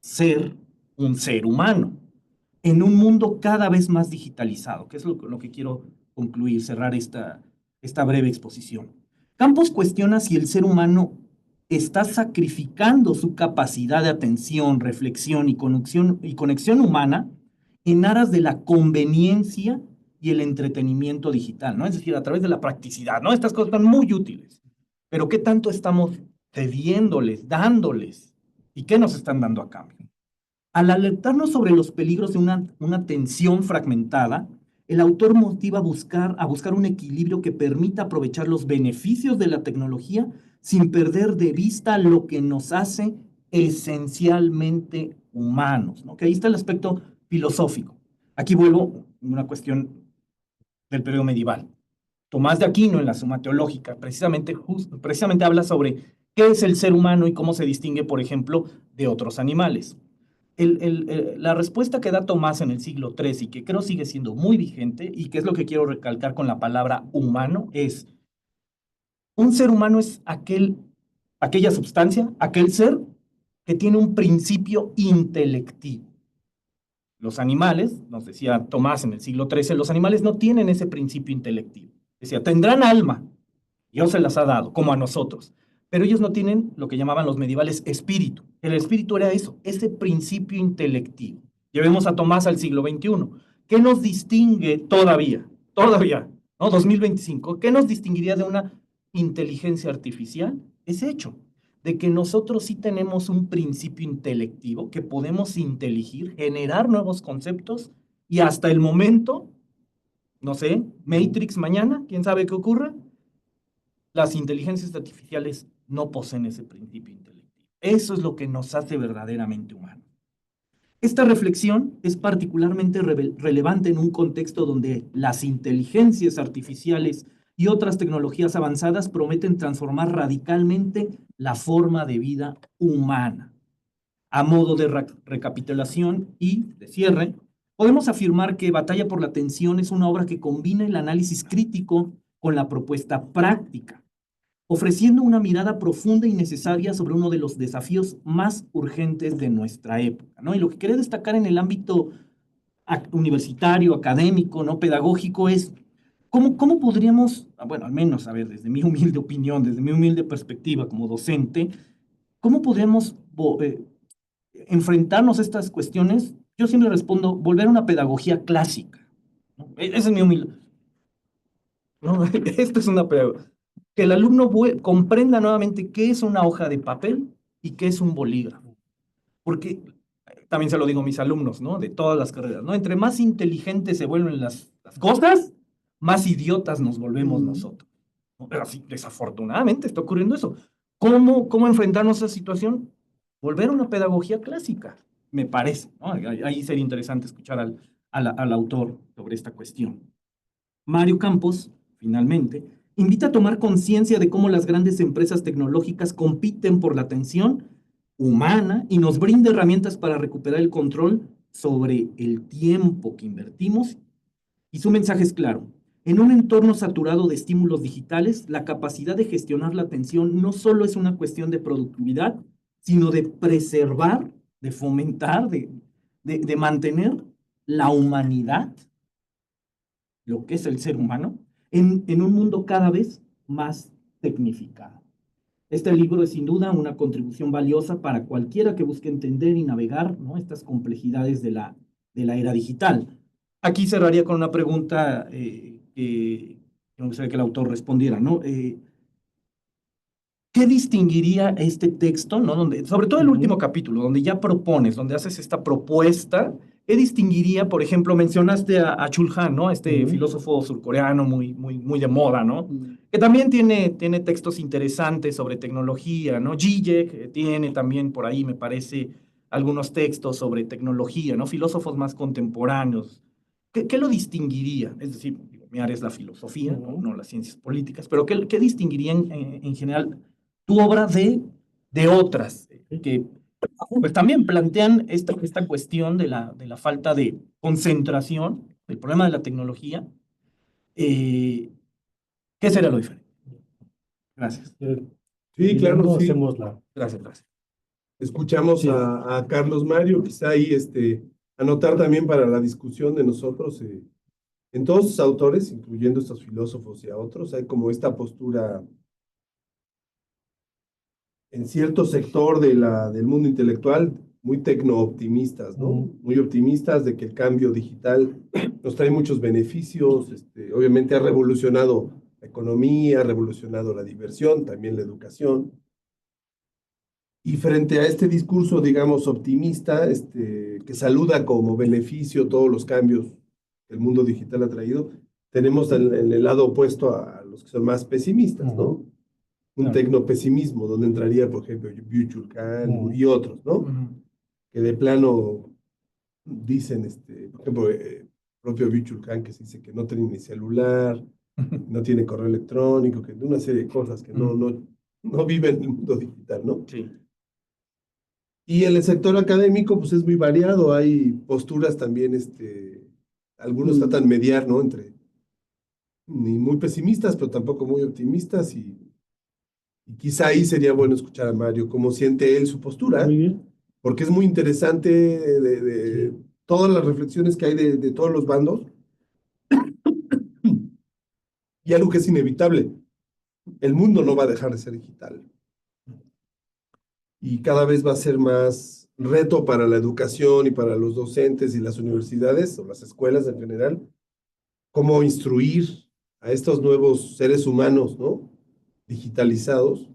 ser un ser humano en un mundo cada vez más digitalizado, que es lo que quiero concluir, cerrar esta breve exposición. Campos cuestiona si el ser humano está sacrificando su capacidad de atención, reflexión y conexión humana en aras de la conveniencia y el entretenimiento digital, ¿no? Es decir, a través de la practicidad, ¿no? Estas cosas son muy útiles, pero ¿qué tanto estamos cediéndoles, dándoles? ¿Y qué nos están dando a cambio? Al alertarnos sobre los peligros de una atención fragmentada, el autor motiva a buscar un equilibrio que permita aprovechar los beneficios de la tecnología sin perder de vista lo que nos hace esencialmente humanos, ¿no? Que ahí está el aspecto filosófico. Aquí vuelvo a una cuestión del periodo medieval. Tomás de Aquino, en la Suma Teológica, precisamente habla sobre qué es el ser humano y cómo se distingue, por ejemplo, de otros animales. La respuesta que da Tomás en el siglo III y que creo sigue siendo muy vigente y que es lo que quiero recalcar con la palabra humano es, un ser humano es aquella sustancia, aquel ser que tiene un principio intelectivo. Los animales, nos decía Tomás en el siglo XIII, los animales no tienen ese principio intelectivo. Decía, tendrán alma, Dios se las ha dado, como a nosotros, pero ellos no tienen lo que llamaban los medievales espíritu. El espíritu era eso, ese principio intelectivo. Llevemos a Tomás al siglo XXI. ¿Qué nos distingue todavía, ¿no? 2025, ¿qué nos distinguiría de una inteligencia artificial? Ese hecho de que nosotros sí tenemos un principio intelectivo, que podemos inteligir, generar nuevos conceptos y hasta el momento, no sé, Matrix mañana, quién sabe qué ocurra, las inteligencias artificiales no poseen ese principio intelectivo. Eso es lo que nos hace verdaderamente humanos. Esta reflexión es particularmente relevante en un contexto donde las inteligencias artificiales y otras tecnologías avanzadas prometen transformar radicalmente la forma de vida humana. A modo de recapitulación y de cierre, podemos afirmar que Batalla por la Atención es una obra que combina el análisis crítico con la propuesta práctica, ofreciendo una mirada profunda y necesaria sobre uno de los desafíos más urgentes de nuestra época, ¿no? Y lo que quería destacar en el ámbito universitario, académico, ¿no? Pedagógico es cómo podríamos, bueno, al menos, a ver, desde mi humilde opinión, desde mi humilde perspectiva como docente, cómo podríamos enfrentarnos a estas cuestiones. Yo siempre respondo, volver a una pedagogía clásica, ¿no? Esa es mi humilde. No, esto es una pedagogía. Que el alumno comprenda nuevamente qué es una hoja de papel y qué es un bolígrafo. Porque también se lo digo a mis alumnos, ¿no? De todas las carreras, ¿no? Entre más inteligentes se vuelven las cosas, más idiotas nos volvemos nosotros, ¿no? Pero así, desafortunadamente está ocurriendo eso. ¿Cómo enfrentarnos a esa situación? Volver a una pedagogía clásica, me parece, ¿no? Ahí sería interesante escuchar al autor sobre esta cuestión. Mario Campos, finalmente, invita a tomar conciencia de cómo las grandes empresas tecnológicas compiten por la atención humana y nos brinda herramientas para recuperar el control sobre el tiempo que invertimos. Y su mensaje es claro. En un entorno saturado de estímulos digitales, la capacidad de gestionar la atención no solo es una cuestión de productividad, sino de preservar, de fomentar, de mantener la humanidad, lo que es el ser humano, en un mundo cada vez más tecnificado. Este libro es sin duda una contribución valiosa para cualquiera que busque entender y navegar, ¿no?, estas complejidades de la era digital. Aquí cerraría con una pregunta que me gustaría que el autor respondiera, ¿no? ¿Qué distinguiría este texto, ¿no? Sobre todo el último capítulo, donde ya propones, donde haces esta propuesta, ¿qué distinguiría? Por ejemplo, mencionaste a Chul Han, ¿no? Este filósofo surcoreano muy de moda, ¿no? Que también tiene textos interesantes sobre tecnología, ¿no? Zizek tiene también por ahí, me parece, algunos textos sobre tecnología, ¿no? Filósofos más contemporáneos. ¿Qué lo distinguiría? Es decir, mi área es la filosofía, no las ciencias políticas, pero ¿qué distinguiría en general tu obra de otras que pues también plantean esta cuestión de la falta de concentración, el problema de la tecnología? ¿Qué será lo diferente? Gracias. Sí, Y claro, luego sí. hacemos la... Gracias, gracias. Escuchamos Sí. a Carlos Mario, quizá ahí anotar también para la discusión de nosotros, en todos sus autores, incluyendo estos filósofos y a otros, hay como esta postura en cierto sector del mundo intelectual, muy tecno-optimistas, ¿no? Muy optimistas de que el cambio digital nos trae muchos beneficios, obviamente ha revolucionado la economía, ha revolucionado la diversión, también la educación. Y frente a este discurso, digamos, optimista, que saluda como beneficio todos los cambios que el mundo digital ha traído, tenemos en el lado opuesto a los que son más pesimistas, ¿no? Un Claro. tecnopesimismo, donde entraría, por ejemplo, Byung-Chul Han y otros, ¿no? Que de plano dicen, por ejemplo, propio Byung-Chul Han, que se dice que no tiene ni celular, no tiene correo electrónico, que una serie de cosas que no vive en el mundo digital, ¿no? Sí. Y en el sector académico, pues es muy variado, hay posturas también, algunos tratan de mediar, ¿no? Entre ni muy pesimistas, pero tampoco muy optimistas, y quizá ahí sería bueno escuchar a Mario cómo siente él su postura, Muy bien. porque es muy interesante de Sí. todas las reflexiones que hay de todos los bandos, y algo que es inevitable, el mundo no va a dejar de ser digital, y cada vez va a ser más reto para la educación y para los docentes y las universidades o las escuelas en general, cómo instruir a estos nuevos seres humanos, ¿no? Digitalizados,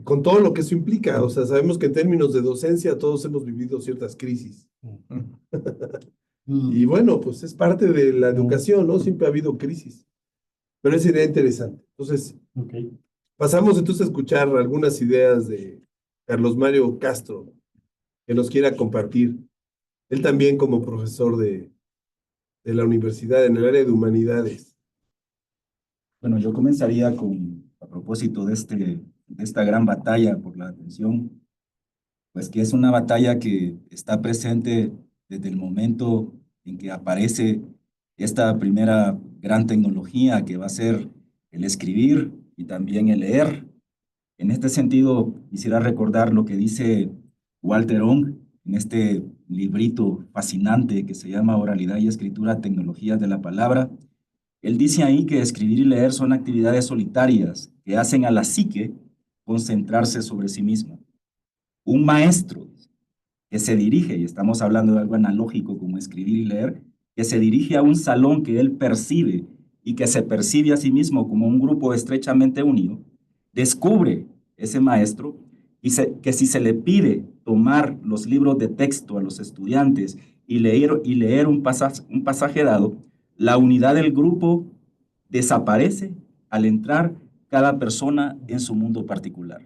con todo lo que eso implica. O sea, sabemos que en términos de docencia todos hemos vivido ciertas crisis. Y bueno, pues es parte de la educación, ¿no? Siempre ha habido crisis. Pero es idea interesante. Entonces, Okay. pasamos entonces a escuchar algunas ideas de Carlos Mario Castro, que nos quiera compartir. Él también como profesor de la universidad en el área de humanidades. Bueno, yo comenzaría a propósito de esta gran batalla por la atención, pues que es una batalla que está presente desde el momento en que aparece esta primera gran tecnología que va a ser el escribir y también el leer. En este sentido, quisiera recordar lo que dice Walter Ong en este librito fascinante que se llama Oralidad y Escritura, Tecnologías de la Palabra. Él dice ahí que escribir y leer son actividades solitarias que hacen a la psique concentrarse sobre sí misma. Un maestro que se dirige, y estamos hablando de algo analógico como escribir y leer, que se dirige a un salón que él percibe y que se percibe a sí mismo como un grupo estrechamente unido, descubre ese maestro que si se le pide tomar los libros de texto a los estudiantes y leer un pasaje dado, la unidad del grupo desaparece al entrar cada persona en su mundo particular.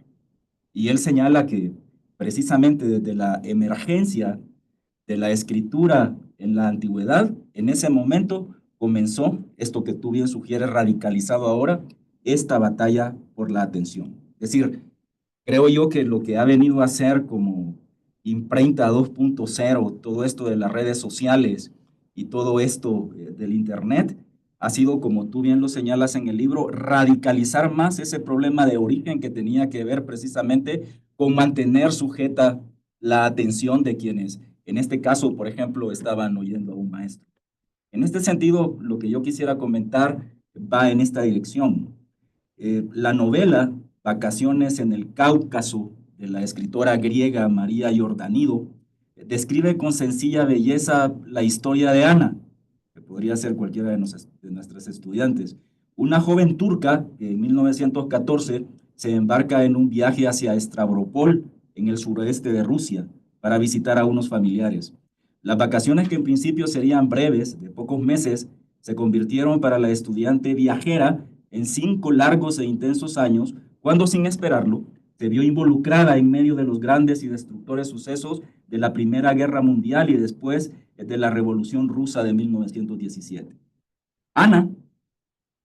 Y él señala que precisamente desde la emergencia de la escritura en la antigüedad, en ese momento comenzó esto que tú bien sugieres, radicalizado ahora, esta batalla por la atención. Es decir, creo yo que lo que ha venido a ser como imprenta 2.0, todo esto de las redes sociales y todo esto del Internet, ha sido, como tú bien lo señalas en el libro, radicalizar más ese problema de origen que tenía que ver precisamente con mantener sujeta la atención de quienes, en este caso, por ejemplo, estaban oyendo a un maestro. En este sentido, lo que yo quisiera comentar va en esta dirección. La novela Vacaciones en el Cáucaso, de la escritora griega María Giordanido, describe con sencilla belleza la historia de Ana, que podría ser cualquiera de nuestras estudiantes, una joven turca que en 1914 se embarca en un viaje hacia Stavropol, en el suroeste de Rusia, para visitar a unos familiares. Las vacaciones, que en principio serían breves, de pocos meses, se convirtieron para la estudiante viajera en 5 largos e intensos años, cuando sin esperarlo se vio involucrada en medio de los grandes y destructores sucesos de la Primera Guerra Mundial y después de la Revolución Rusa de 1917. Ana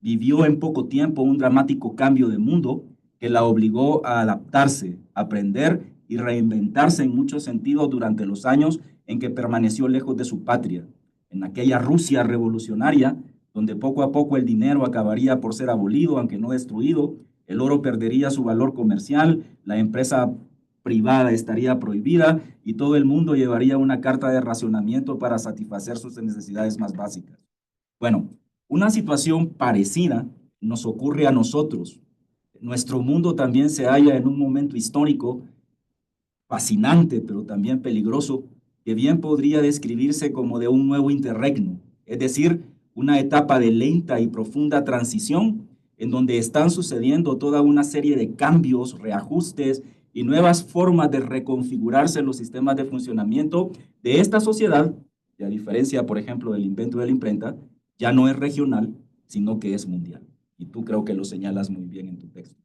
vivió en poco tiempo un dramático cambio de mundo que la obligó a adaptarse, aprender y reinventarse en muchos sentidos durante los años en que permaneció lejos de su patria, en aquella Rusia revolucionaria, donde poco a poco el dinero acabaría por ser abolido, aunque no destruido, el oro perdería su valor comercial, la empresa privada estaría prohibida y todo el mundo llevaría una carta de racionamiento para satisfacer sus necesidades más básicas. Bueno, una situación parecida nos ocurre a nosotros. Nuestro mundo también se halla en un momento histórico fascinante, pero también peligroso, que bien podría describirse como de un nuevo interregno, es decir, una etapa de lenta y profunda transición en donde están sucediendo toda una serie de cambios, reajustes y nuevas formas de reconfigurarse los sistemas de funcionamiento de esta sociedad, y a diferencia, por ejemplo, del invento de la imprenta, ya no es regional, sino que es mundial. Y tú creo que lo señalas muy bien en tu texto.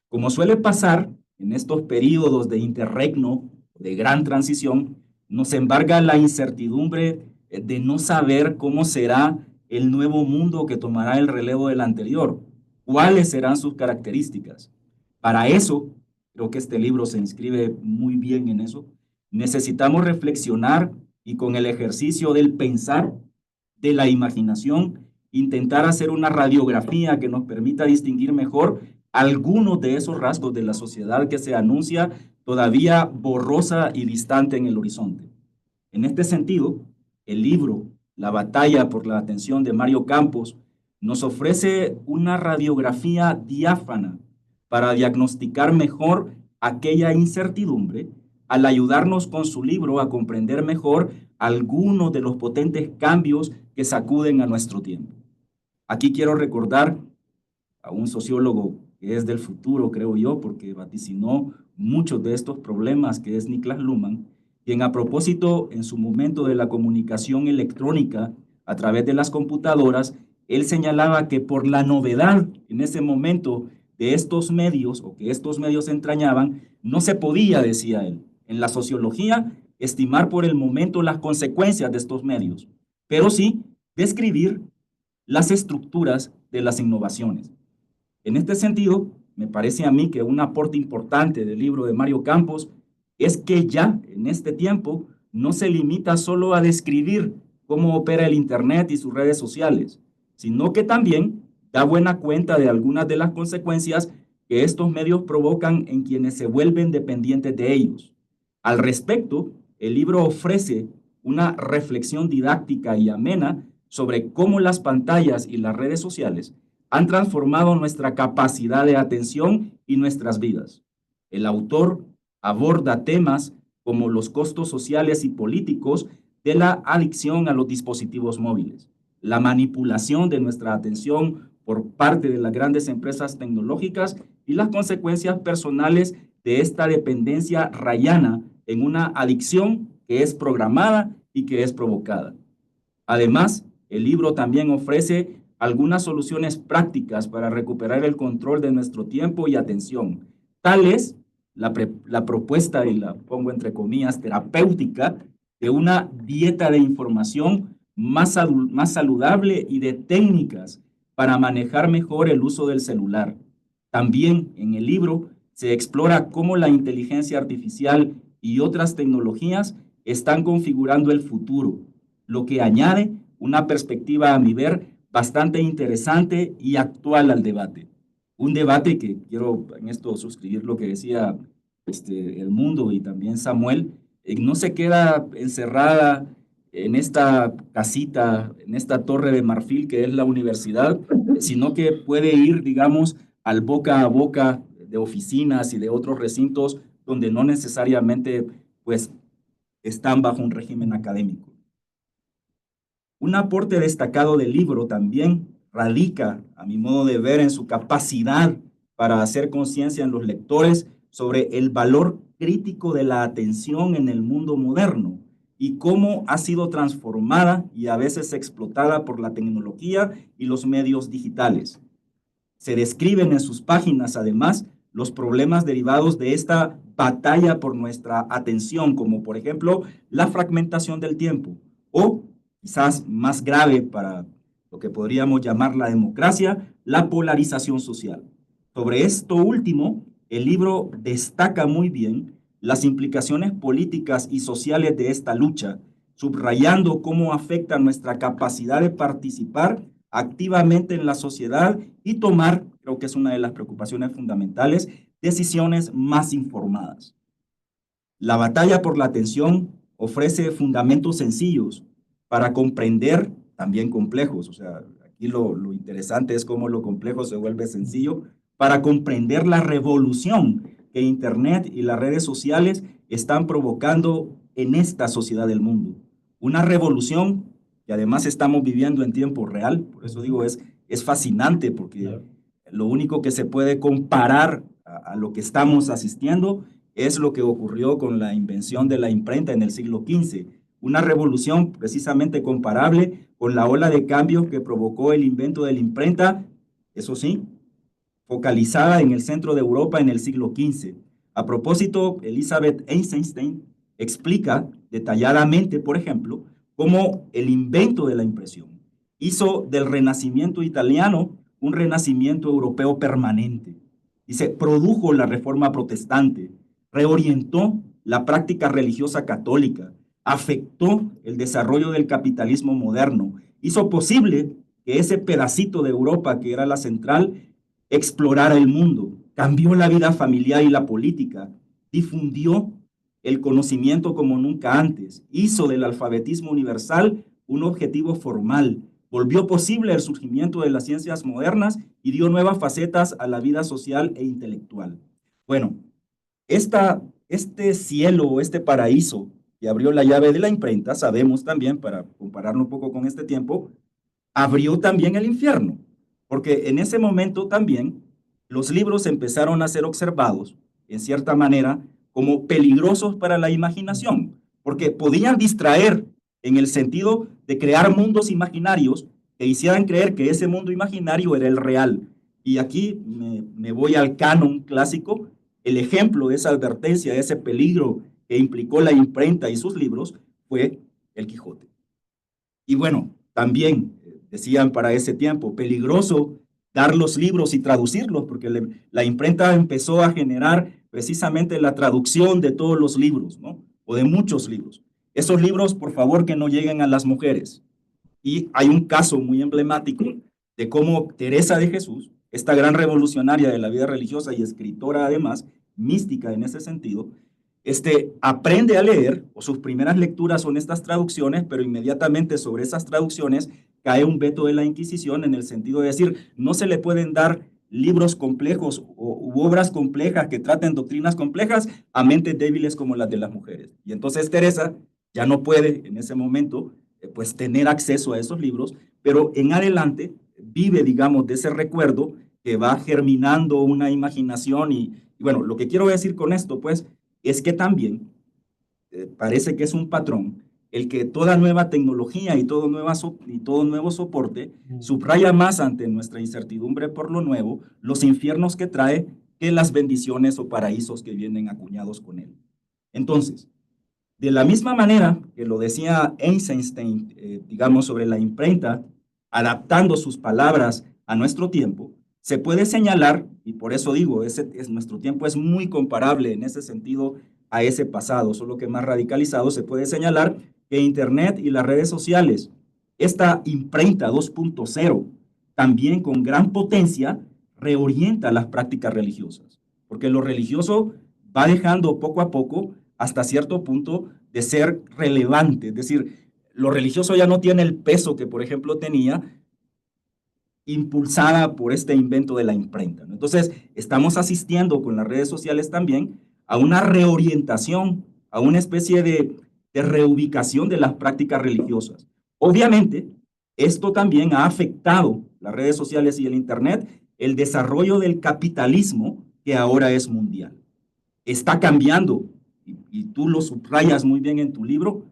Como suele pasar en estos periodos de interregno, de gran transición, nos embarga la incertidumbre de no saber cómo será el nuevo mundo que tomará el relevo del anterior, cuáles serán sus características. Para eso, creo que este libro se inscribe muy bien en eso, necesitamos reflexionar y con el ejercicio del pensar, de la imaginación, intentar hacer una radiografía que nos permita distinguir mejor algunos de esos rasgos de la sociedad que se anuncia todavía borrosa y distante en el horizonte. En este sentido, el libro La batalla por la atención de Mario Campos nos ofrece una radiografía diáfana para diagnosticar mejor aquella incertidumbre al ayudarnos con su libro a comprender mejor algunos de los potentes cambios que sacuden a nuestro tiempo. Aquí quiero recordar a un sociólogo que es del futuro, creo yo, porque vaticinó muchos de estos problemas, que es Niklas Luhmann, quien a propósito en su momento de la comunicación electrónica a través de las computadoras, él señalaba que por la novedad en ese momento de estos medios, o que estos medios entrañaban, no se podía, decía él, en la sociología, estimar por el momento las consecuencias de estos medios, pero sí describir las estructuras de las innovaciones. En este sentido, me parece a mí que un aporte importante del libro de Mario Campos es que ya en este tiempo no se limita solo a describir cómo opera el Internet y sus redes sociales, sino que también da buena cuenta de algunas de las consecuencias que estos medios provocan en quienes se vuelven dependientes de ellos. Al respecto, el libro ofrece una reflexión didáctica y amena sobre cómo las pantallas y las redes sociales han transformado nuestra capacidad de atención y nuestras vidas. El autor aborda temas como los costos sociales y políticos de la adicción a los dispositivos móviles, la manipulación de nuestra atención por parte de las grandes empresas tecnológicas y las consecuencias personales de esta dependencia rayana en una adicción que es programada y que es provocada. Además, el libro también ofrece algunas soluciones prácticas para recuperar el control de nuestro tiempo y atención. Tal es la propuesta, y la pongo entre comillas, terapéutica, de una dieta de información más saludable y de técnicas para manejar mejor el uso del celular. También en el libro se explora cómo la inteligencia artificial y otras tecnologías están configurando el futuro, lo que añade una perspectiva, a mi ver, bastante interesante y actual al debate. Un debate que quiero en esto suscribir lo que decía el Mundo y también Samuel, no se queda encerrada en esta casita, en esta torre de marfil que es la universidad, sino que puede ir, digamos, al boca a boca de oficinas y de otros recintos donde no necesariamente, pues, están bajo un régimen académico. Un aporte destacado del libro también radica, a mi modo de ver, en su capacidad para hacer conciencia en los lectores sobre el valor crítico de la atención en el mundo moderno y cómo ha sido transformada y a veces explotada por la tecnología y los medios digitales. Se describen en sus páginas, además, los problemas derivados de esta batalla por nuestra atención, como por ejemplo la fragmentación del tiempo o, quizás más grave para lo que podríamos llamar la democracia, la polarización social. Sobre esto último, el libro destaca muy bien las implicaciones políticas y sociales de esta lucha, subrayando cómo afecta nuestra capacidad de participar activamente en la sociedad y tomar, creo que es una de las preocupaciones fundamentales, decisiones más informadas. La batalla por la atención ofrece fundamentos sencillos para comprender también complejos. O sea, aquí lo interesante es cómo lo complejo se vuelve sencillo para comprender la revolución que Internet y las redes sociales están provocando en esta sociedad del mundo. Una revolución que además estamos viviendo en tiempo real. Por eso digo, es fascinante porque lo único que se puede comparar a lo que estamos asistiendo es lo que ocurrió con la invención de la imprenta en el siglo XV, una revolución precisamente comparable con la ola de cambios que provocó el invento de la imprenta, eso sí, focalizada en el centro de Europa en el siglo XV. A propósito, Elizabeth Einstein explica detalladamente, por ejemplo, cómo el invento de la impresión hizo del Renacimiento italiano un Renacimiento europeo permanente. Dice, produjo la Reforma Protestante, reorientó la práctica religiosa católica, afectó el desarrollo del capitalismo moderno, hizo posible que ese pedacito de Europa que era la central explorara el mundo, cambió la vida familiar y la política, difundió el conocimiento como nunca antes, hizo del alfabetismo universal un objetivo formal, volvió posible el surgimiento de las ciencias modernas y dio nuevas facetas a la vida social e intelectual. Bueno, este cielo o este paraíso que abrió la llave de la imprenta, sabemos también, para compararlo un poco con este tiempo, abrió también el infierno, porque en ese momento también los libros empezaron a ser observados, en cierta manera, como peligrosos para la imaginación, porque podían distraer en el sentido de crear mundos imaginarios que hicieran creer que ese mundo imaginario era el real. Y aquí me voy al canon clásico. El ejemplo de esa advertencia, de ese peligro que implicó la imprenta y sus libros, fue el Quijote. Y bueno, también decían para ese tiempo, peligroso dar los libros y traducirlos, porque la imprenta empezó a generar precisamente la traducción de todos los libros, ¿no? O de muchos libros. Esos libros, por favor, que no lleguen a las mujeres. Y hay un caso muy emblemático de cómo Teresa de Jesús, esta gran revolucionaria de la vida religiosa y escritora además, mística en ese sentido, aprende a leer, o sus primeras lecturas son estas traducciones, pero inmediatamente sobre esas traducciones cae un veto de la Inquisición en el sentido de decir, no se le pueden dar libros complejos u obras complejas que traten doctrinas complejas a mentes débiles como las de las mujeres. Y entonces Teresa ya no puede en ese momento pues tener acceso a esos libros, pero en adelante vive, digamos, de ese recuerdo que va germinando una imaginación y bueno, lo que quiero decir con esto, pues, es que también parece que es un patrón el que toda nueva tecnología y todo nuevo soporte subraya más ante nuestra incertidumbre por lo nuevo los infiernos que trae que las bendiciones o paraísos que vienen acuñados con él. Entonces, de la misma manera que lo decía Einstein, digamos, sobre la imprenta, adaptando sus palabras a nuestro tiempo, se puede señalar, y por eso digo, nuestro tiempo es muy comparable en ese sentido a ese pasado, solo que más radicalizado, se puede señalar que Internet y las redes sociales, esta imprenta 2.0, también con gran potencia, reorienta las prácticas religiosas, porque lo religioso va dejando poco a poco, hasta cierto punto, de ser relevante, es decir, lo religioso ya no tiene el peso que, por ejemplo, tenía impulsada por este invento de la imprenta, ¿no? Entonces, estamos asistiendo con las redes sociales también a una reorientación, a una especie de reubicación de las prácticas religiosas. Obviamente, esto también ha afectado las redes sociales y el Internet, el desarrollo del capitalismo que ahora es mundial. Está cambiando, y tú lo subrayas muy bien en tu libro,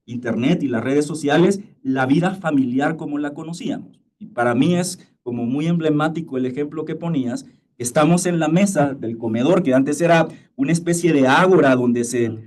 Internet y las redes sociales, la vida familiar como la conocíamos. Y para mí es como muy emblemático el ejemplo que ponías. Estamos en la mesa del comedor, que antes era una especie de ágora donde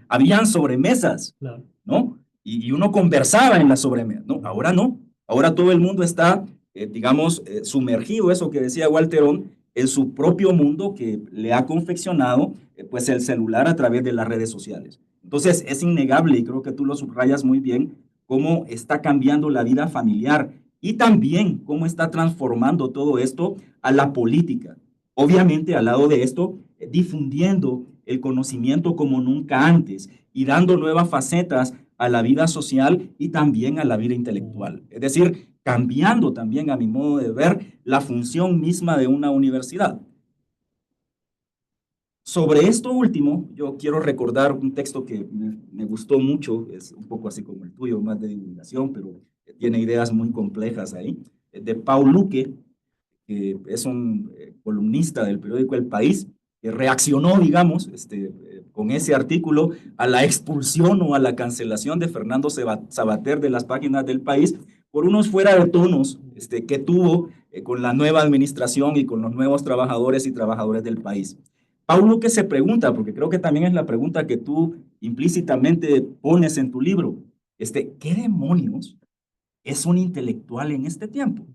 habían sobremesas, ¿no? Y uno conversaba en la sobremesa, ¿no? Ahora no. Ahora todo el mundo está, digamos, sumergido, eso que decía Walterón, en su propio mundo que le ha confeccionado pues el celular a través de las redes sociales. Entonces es innegable, y creo que tú lo subrayas muy bien, cómo está cambiando la vida familiar y también cómo está transformando todo esto a la política. Obviamente, al lado de esto, difundiendo el conocimiento como nunca antes y dando nuevas facetas a la vida social y también a la vida intelectual. Es decir, cambiando también, a mi modo de ver, la función misma de una universidad. Sobre esto último, yo quiero recordar un texto que me gustó mucho, es un poco así como el tuyo, más de divulgación, pero tiene ideas muy complejas ahí, de Paul Luque, que es un columnista del periódico El País, que reaccionó, digamos, con ese artículo a la expulsión o a la cancelación de Fernando Sabater de las páginas del País por unos fuera de tonos que tuvo con la nueva administración y con los nuevos trabajadores y trabajadoras del país. Paulo, que se pregunta, porque creo que también es la pregunta que tú implícitamente pones en tu libro, ¿qué demonios es un intelectual en este tiempo?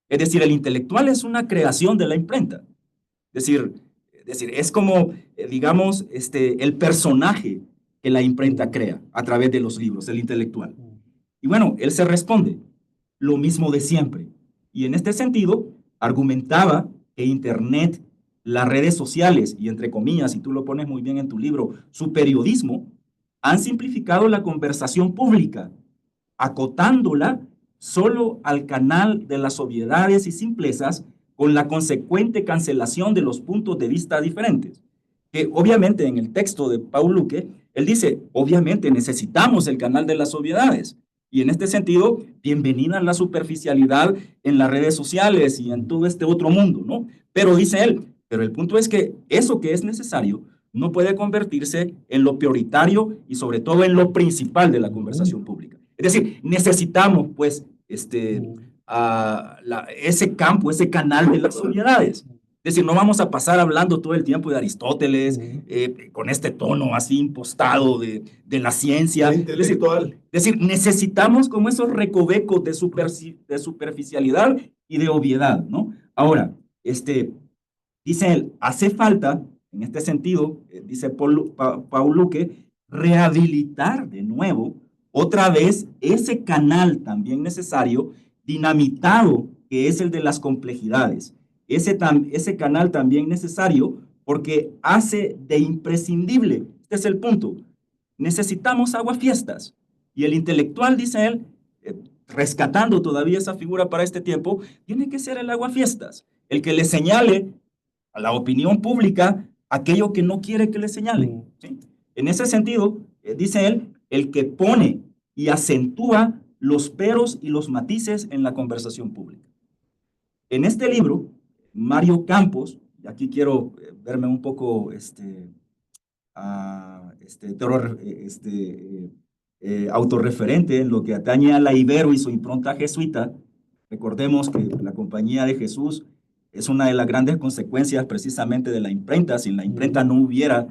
Es decir, el intelectual es una creación de la imprenta. Es decir, es como, digamos, el personaje que la imprenta crea a través de los libros, el intelectual. Y bueno, él se responde, lo mismo de siempre. Y en este sentido, argumentaba que Internet, las redes sociales, y entre comillas, y tú lo pones muy bien en tu libro, su periodismo, han simplificado la conversación pública, acotándola solo al canal de las obviedades y simplezas, con la consecuente cancelación de los puntos de vista diferentes. Que obviamente en el texto de Paul Luque, él dice, obviamente necesitamos el canal de las obviedades. Y en este sentido, bienvenida la superficialidad en las redes sociales y en todo este otro mundo, ¿no? Pero dice él, pero el punto es que eso que es necesario no puede convertirse en lo prioritario y sobre todo en lo principal de la conversación pública. Es decir, necesitamos pues ese campo, ese canal de las obviedades. Es decir, no vamos a pasar hablando todo el tiempo de Aristóteles, con este tono así impostado de la ciencia. Intelectual. Es decir, necesitamos como esos recovecos de superficialidad y de obviedad, ¿no? Ahora, dice él, hace falta, en este sentido, dice Paul Luque, rehabilitar de nuevo otra vez ese canal también necesario, dinamitado, que es el de las complejidades. Ese canal también necesario porque hace de imprescindible, este es el punto, necesitamos aguafiestas. Y el intelectual, dice él, rescatando todavía esa figura para este tiempo, tiene que ser el aguafiestas, el que le señale a la opinión pública aquello que no quiere que le señale. ¿Sí? En ese sentido, dice él, el que pone y acentúa los peros y los matices en la conversación pública. En este libro, Mario Campos, y aquí quiero verme un poco autorreferente en lo que atañe a la Ibero y su impronta jesuita. Recordemos que la Compañía de Jesús es una de las grandes consecuencias precisamente de la imprenta. Sin la imprenta no hubiera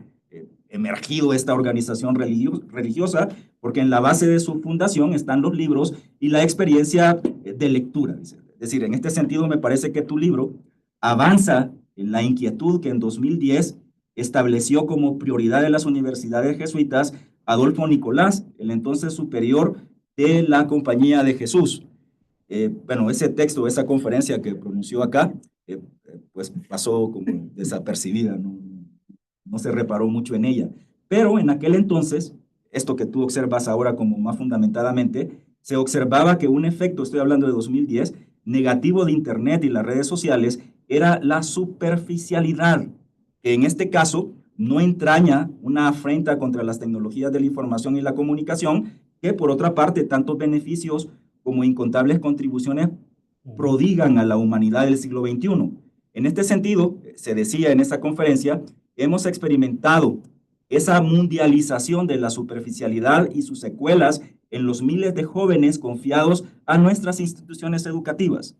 emergido esta organización religiosa, porque en la base de su fundación están los libros y la experiencia de lectura. Es decir, en este sentido me parece que tu libro avanza en la inquietud que en 2010 estableció como prioridad de las universidades jesuitas Adolfo Nicolás, el entonces superior de la Compañía de Jesús. Bueno, ese texto, esa conferencia que pronunció acá, pues pasó como desapercibida, no se reparó mucho en ella. Pero en aquel entonces, esto que tú observas ahora como más fundamentadamente, se observaba que un efecto, estoy hablando de 2010, negativo de Internet y las redes sociales, era la superficialidad, que en este caso no entraña una afrenta contra las tecnologías de la información y la comunicación, que por otra parte tantos beneficios como incontables contribuciones prodigan a la humanidad del siglo XXI. En este sentido, se decía en esa conferencia, hemos experimentado esa mundialización de la superficialidad y sus secuelas en los miles de jóvenes confiados a nuestras instituciones educativas.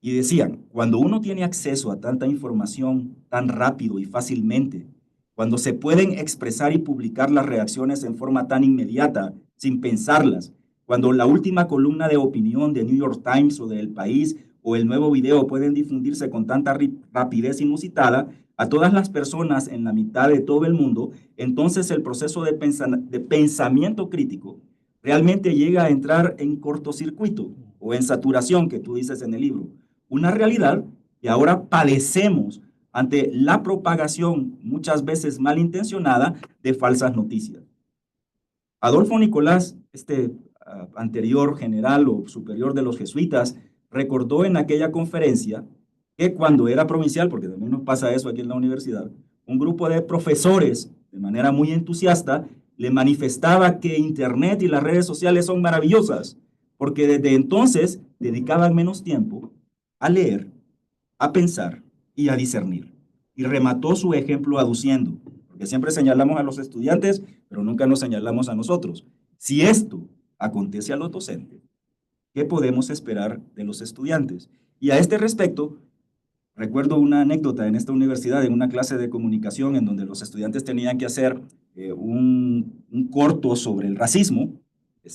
Y decían, cuando uno tiene acceso a tanta información tan rápido y fácilmente, cuando se pueden expresar y publicar las reacciones en forma tan inmediata, sin pensarlas, cuando la última columna de opinión de New York Times o de El País o el nuevo video pueden difundirse con tanta rapidez inusitada a todas las personas en la mitad de todo el mundo, entonces el proceso de pensamiento crítico realmente llega a entrar en cortocircuito o en saturación, que tú dices en el libro. Una realidad que ahora padecemos ante la propagación, muchas veces malintencionada, de falsas noticias. Adolfo Nicolás, anterior general o superior de los jesuitas, recordó en aquella conferencia que cuando era provincial, porque también nos pasa eso aquí en la universidad, un grupo de profesores, de manera muy entusiasta, le manifestaba que Internet y las redes sociales son maravillosas, porque desde entonces dedicaban menos tiempo a leer, a pensar y a discernir. Y remató su ejemplo aduciendo, porque siempre señalamos a los estudiantes, pero nunca nos señalamos a nosotros. Si esto acontece a los docentes, ¿qué podemos esperar de los estudiantes? Y a este respecto, recuerdo una anécdota en esta universidad, en una clase de comunicación, en donde los estudiantes tenían que hacer un corto sobre el racismo,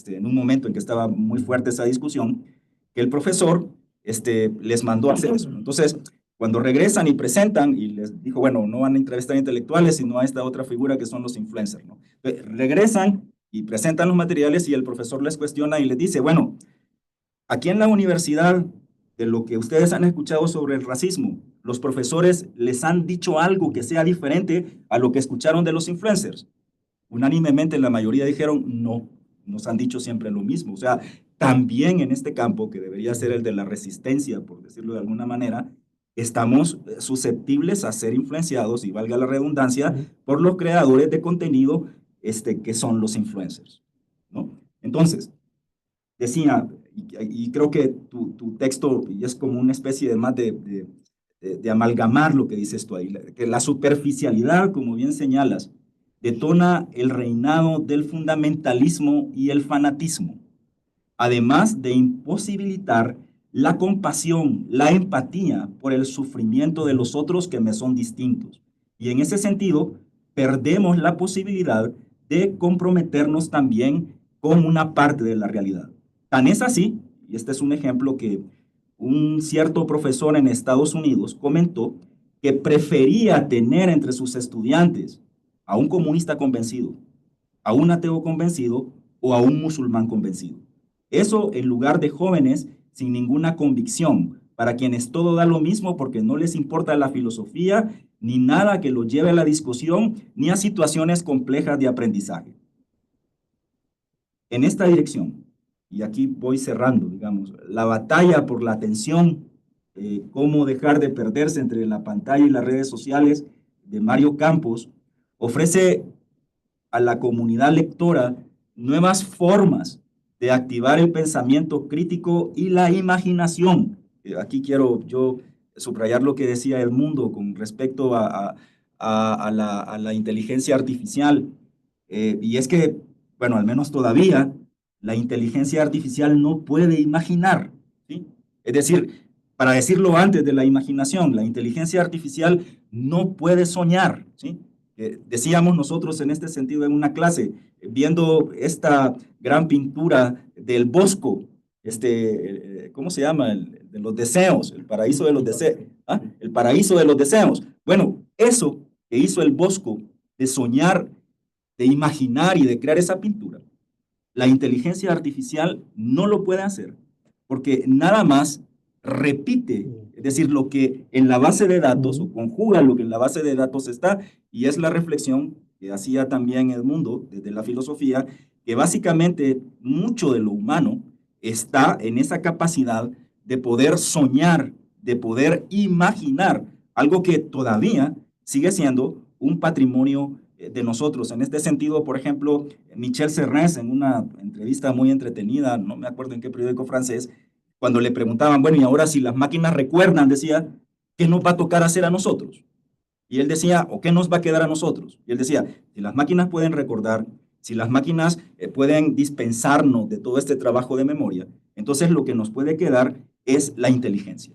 en un momento en que estaba muy fuerte esa discusión, que el profesor les mandó a hacer eso. Entonces, cuando regresan y presentan, y les dijo, bueno, no van a entrevistar intelectuales, sino a esta otra figura que son los influencers, ¿no? Entonces, regresan y presentan los materiales y el profesor les cuestiona y les dice, bueno, aquí en la universidad, de lo que ustedes han escuchado sobre el racismo, los profesores les han dicho algo que sea diferente a lo que escucharon de los influencers. Unánimemente la mayoría dijeron, no, nos han dicho siempre lo mismo. O sea, también en este campo, que debería ser el de la resistencia, por decirlo de alguna manera, estamos susceptibles a ser influenciados, y valga la redundancia, por los creadores de contenido que son los influencers, ¿no? Entonces, decía, y creo que tu texto es como una especie de más de amalgamar lo que dices tú ahí, que la superficialidad, como bien señalas, detona el reinado del fundamentalismo y el fanatismo, además de imposibilitar la compasión, la empatía por el sufrimiento de los otros que me son distintos. Y en ese sentido, perdemos la posibilidad de comprometernos también con una parte de la realidad. Tan es así, y este es un ejemplo que un cierto profesor en Estados Unidos comentó, que prefería tener entre sus estudiantes a un comunista convencido, a un ateo convencido o a un musulmán convencido. Eso en lugar de jóvenes sin ninguna convicción, para quienes todo da lo mismo porque no les importa la filosofía ni nada que los lleve a la discusión ni a situaciones complejas de aprendizaje. En esta dirección, y aquí voy cerrando, digamos, la batalla por la atención, cómo dejar de perderse entre la pantalla y las redes sociales, de Mario Campos, ofrece a la comunidad lectora nuevas formas de activar el pensamiento crítico y la imaginación. Aquí quiero yo subrayar lo que decía Edmundo con respecto a la inteligencia artificial. Y es que, bueno, al menos todavía, la inteligencia artificial no puede imaginar, ¿sí? Es decir, para decirlo antes de la imaginación, la inteligencia artificial no puede soñar, ¿sí? Decíamos nosotros en este sentido en una clase, viendo esta gran pintura del Bosco, ¿cómo se llama? De los deseos, el paraíso de los deseos, ¿ah? El paraíso de los deseos. Bueno, eso que hizo el Bosco de soñar, de imaginar y de crear esa pintura, la inteligencia artificial no lo puede hacer, porque nada más repite, es decir, lo que en la base de datos, o conjuga lo que en la base de datos está, y es la reflexión que hacía también Edmundo desde la filosofía, que básicamente mucho de lo humano está en esa capacidad de poder soñar, de poder imaginar, algo que todavía sigue siendo un patrimonio de nosotros. En este sentido, por ejemplo, Michel Serres, en una entrevista muy entretenida, no me acuerdo en qué periódico francés, cuando le preguntaban, bueno, y ahora si las máquinas recuerdan, decía, ¿qué nos va a tocar hacer a nosotros? Y él decía, ¿o qué nos va a quedar a nosotros? Y él decía, si las máquinas pueden recordar, si las máquinas pueden dispensarnos de todo este trabajo de memoria, entonces lo que nos puede quedar es la inteligencia.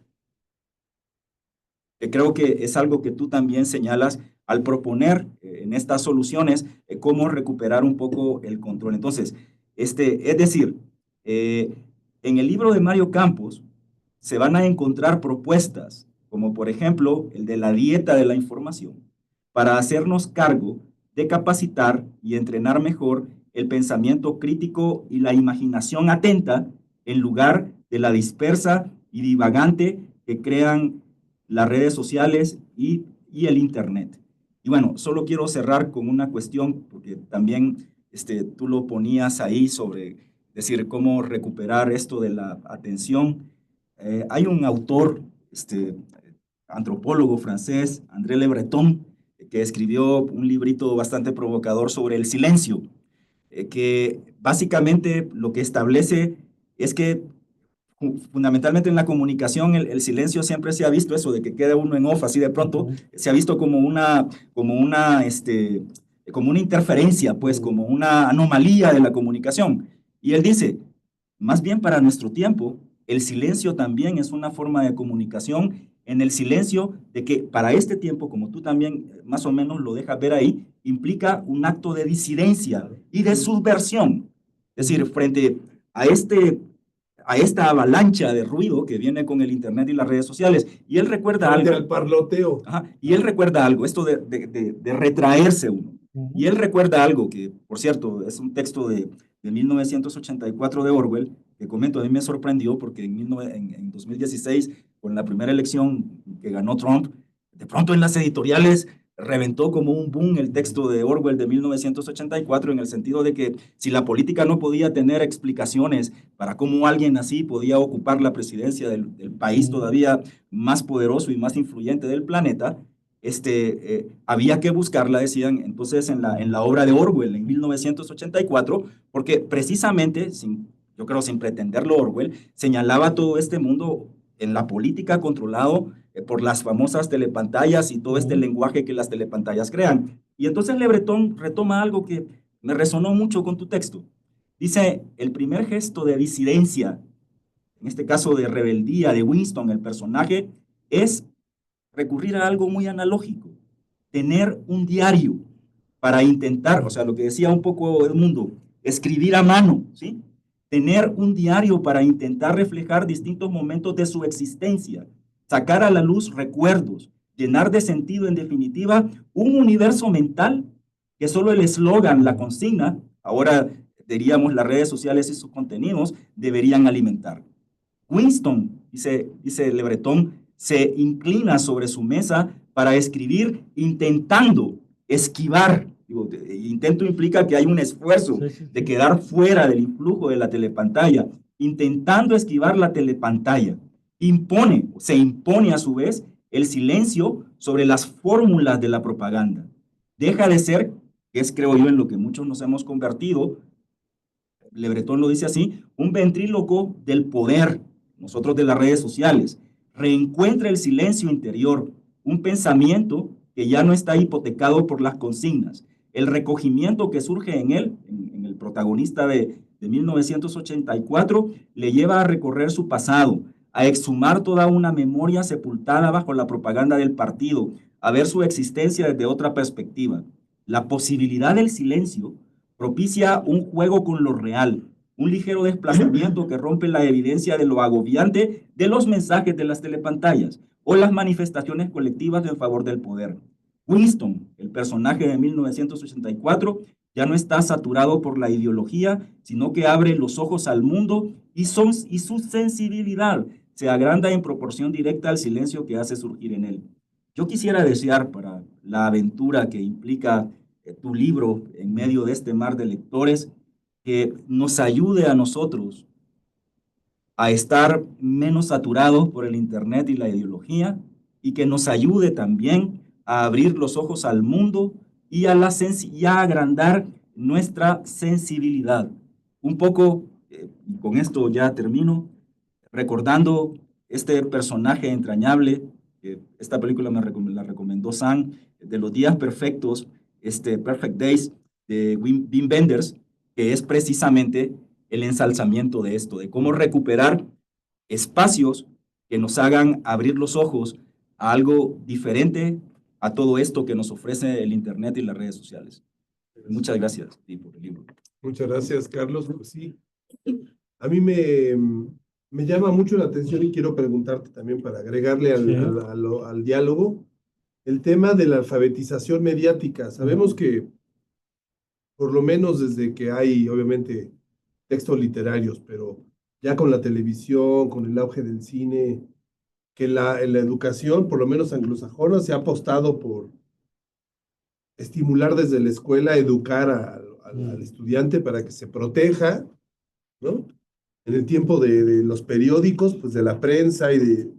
Creo que es algo que tú también señalas al proponer en estas soluciones cómo recuperar un poco el control. Entonces, es decir, en el libro de Mario Campos se van a encontrar propuestas, como por ejemplo el de la dieta de la información, para hacernos cargo de capacitar y entrenar mejor el pensamiento crítico y la imaginación atenta en lugar de la dispersa y divagante que crean las redes sociales y el Internet. Y bueno, solo quiero cerrar con una cuestión, porque también tú lo ponías ahí sobre decir cómo recuperar esto de la atención. Hay un autor, antropólogo francés, André Le Breton, que escribió un librito bastante provocador sobre el silencio, que básicamente lo que establece es que fundamentalmente en la comunicación el silencio siempre se ha visto eso de que queda uno en off así de pronto, se ha visto como una interferencia, pues como una anomalía de la comunicación. Y él dice, más bien para nuestro tiempo, el silencio también es una forma de comunicación, en el silencio de que para este tiempo, como tú también más o menos lo dejas ver ahí, implica un acto de disidencia y de subversión. Es decir, frente a esta avalancha de ruido que viene con el Internet y las redes sociales. Y él recuerda algo. Al parloteo. Ajá, y él recuerda algo, esto de retraerse uno. Y él recuerda algo que, por cierto, es un texto de 1984 de Orwell, que comento, a mí me sorprendió porque en 2016, con la primera elección que ganó Trump, de pronto en las editoriales reventó como un boom el texto de Orwell de 1984 en el sentido de que si la política no podía tener explicaciones para cómo alguien así podía ocupar la presidencia del país todavía más poderoso y más influyente del planeta, había que buscarla, decían entonces en la obra de Orwell en 1984, porque precisamente, yo creo sin pretenderlo, Orwell señalaba todo este mundo en la política controlado por las famosas telepantallas y todo este lenguaje que las telepantallas crean. Y entonces Le Breton retoma algo que me resonó mucho con tu texto. Dice, el primer gesto de disidencia, en este caso de rebeldía de Winston, el personaje, es recurrir a algo muy analógico, tener un diario para intentar, o sea, lo que decía un poco Edmundo, escribir a mano, ¿sí? Tener un diario para intentar reflejar distintos momentos de su existencia, sacar a la luz recuerdos, llenar de sentido, en definitiva, un universo mental que solo el eslogan, la consigna, ahora diríamos las redes sociales y sus contenidos, deberían alimentar. Winston, dice Le Breton, se inclina sobre su mesa para escribir intentando esquivar. Intento implica que hay un esfuerzo de quedar fuera del influjo de la telepantalla, intentando esquivar la telepantalla. Se impone a su vez el silencio sobre las fórmulas de la propaganda. Deja de ser, que es creo yo en lo que muchos nos hemos convertido, Le Breton lo dice así, un ventríloco del poder, nosotros de las redes sociales. Reencuentra el silencio interior, un pensamiento que ya no está hipotecado por las consignas. El recogimiento que surge en él, en el protagonista de 1984, le lleva a recorrer su pasado, a exhumar toda una memoria sepultada bajo la propaganda del partido, a ver su existencia desde otra perspectiva. La posibilidad del silencio propicia un juego con lo real, un ligero desplazamiento que rompe la evidencia de lo agobiante de los mensajes de las telepantallas o las manifestaciones colectivas en favor del poder. Winston, el personaje de 1984, ya no está saturado por la ideología, sino que abre los ojos al mundo y su sensibilidad se agranda en proporción directa al silencio que hace surgir en él. Yo quisiera desear para la aventura que implica tu libro en medio de este mar de lectores, que nos ayude a nosotros a estar menos saturados por el Internet y la ideología y que nos ayude también a abrir los ojos al mundo y a agrandar nuestra sensibilidad. Un poco, y con esto ya termino, recordando este personaje entrañable, esta película la recomendó Sam, de los días perfectos, Perfect Days, de Wim Wenders, que es precisamente el ensalzamiento de esto, de cómo recuperar espacios que nos hagan abrir los ojos a algo diferente a todo esto que nos ofrece el Internet y las redes sociales. Muchas gracias por el libro. Muchas gracias, Carlos. Pues sí, a mí me llama mucho la atención y quiero preguntarte también para agregarle al diálogo el tema de la alfabetización mediática. Sabemos que por lo menos desde que hay, obviamente, textos literarios, pero ya con la televisión, con el auge del cine, que en la educación, por lo menos anglosajona, se ha apostado por estimular desde la escuela, educar al estudiante para que se proteja, ¿no? En el tiempo de los periódicos, pues de la prensa y de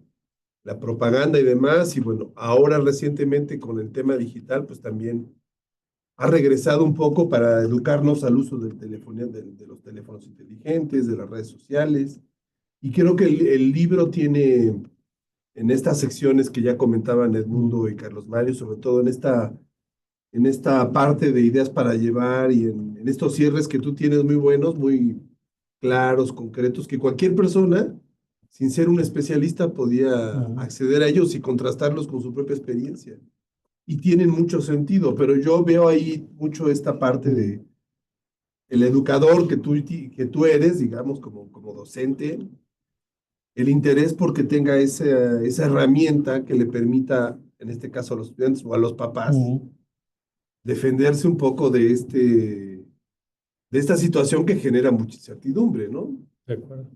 la propaganda y demás, y bueno, ahora recientemente con el tema digital, pues también ha regresado un poco para educarnos al uso del teléfono, de los teléfonos inteligentes, de las redes sociales, y creo que el libro tiene en estas secciones que ya comentaban Edmundo y Carlos Mario, sobre todo en esta parte de ideas para llevar y en estos cierres que tú tienes muy buenos, muy claros, concretos, que cualquier persona, sin ser un especialista, podía acceder a ellos y contrastarlos con su propia experiencia. Y tienen mucho sentido, pero yo veo ahí mucho esta parte de el educador que tú eres, digamos, como docente, el interés porque tenga esa herramienta que le permita, en este caso a los estudiantes o a los papás, defenderse un poco de esta situación que genera mucha incertidumbre, ¿no? De acuerdo.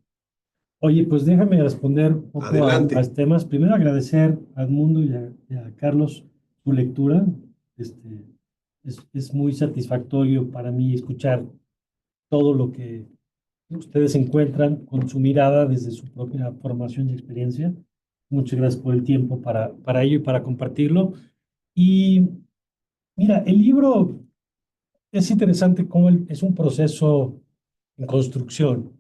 Oye, pues déjame responder un poco Adelante. a los temas. Primero agradecer a Edmundo y a Carlos su lectura. Es muy satisfactorio para mí escuchar todo lo que ustedes encuentran con su mirada desde su propia formación y experiencia. Muchas gracias por el tiempo para ello y para compartirlo. Y mira, el libro es interesante cómo es un proceso en construcción,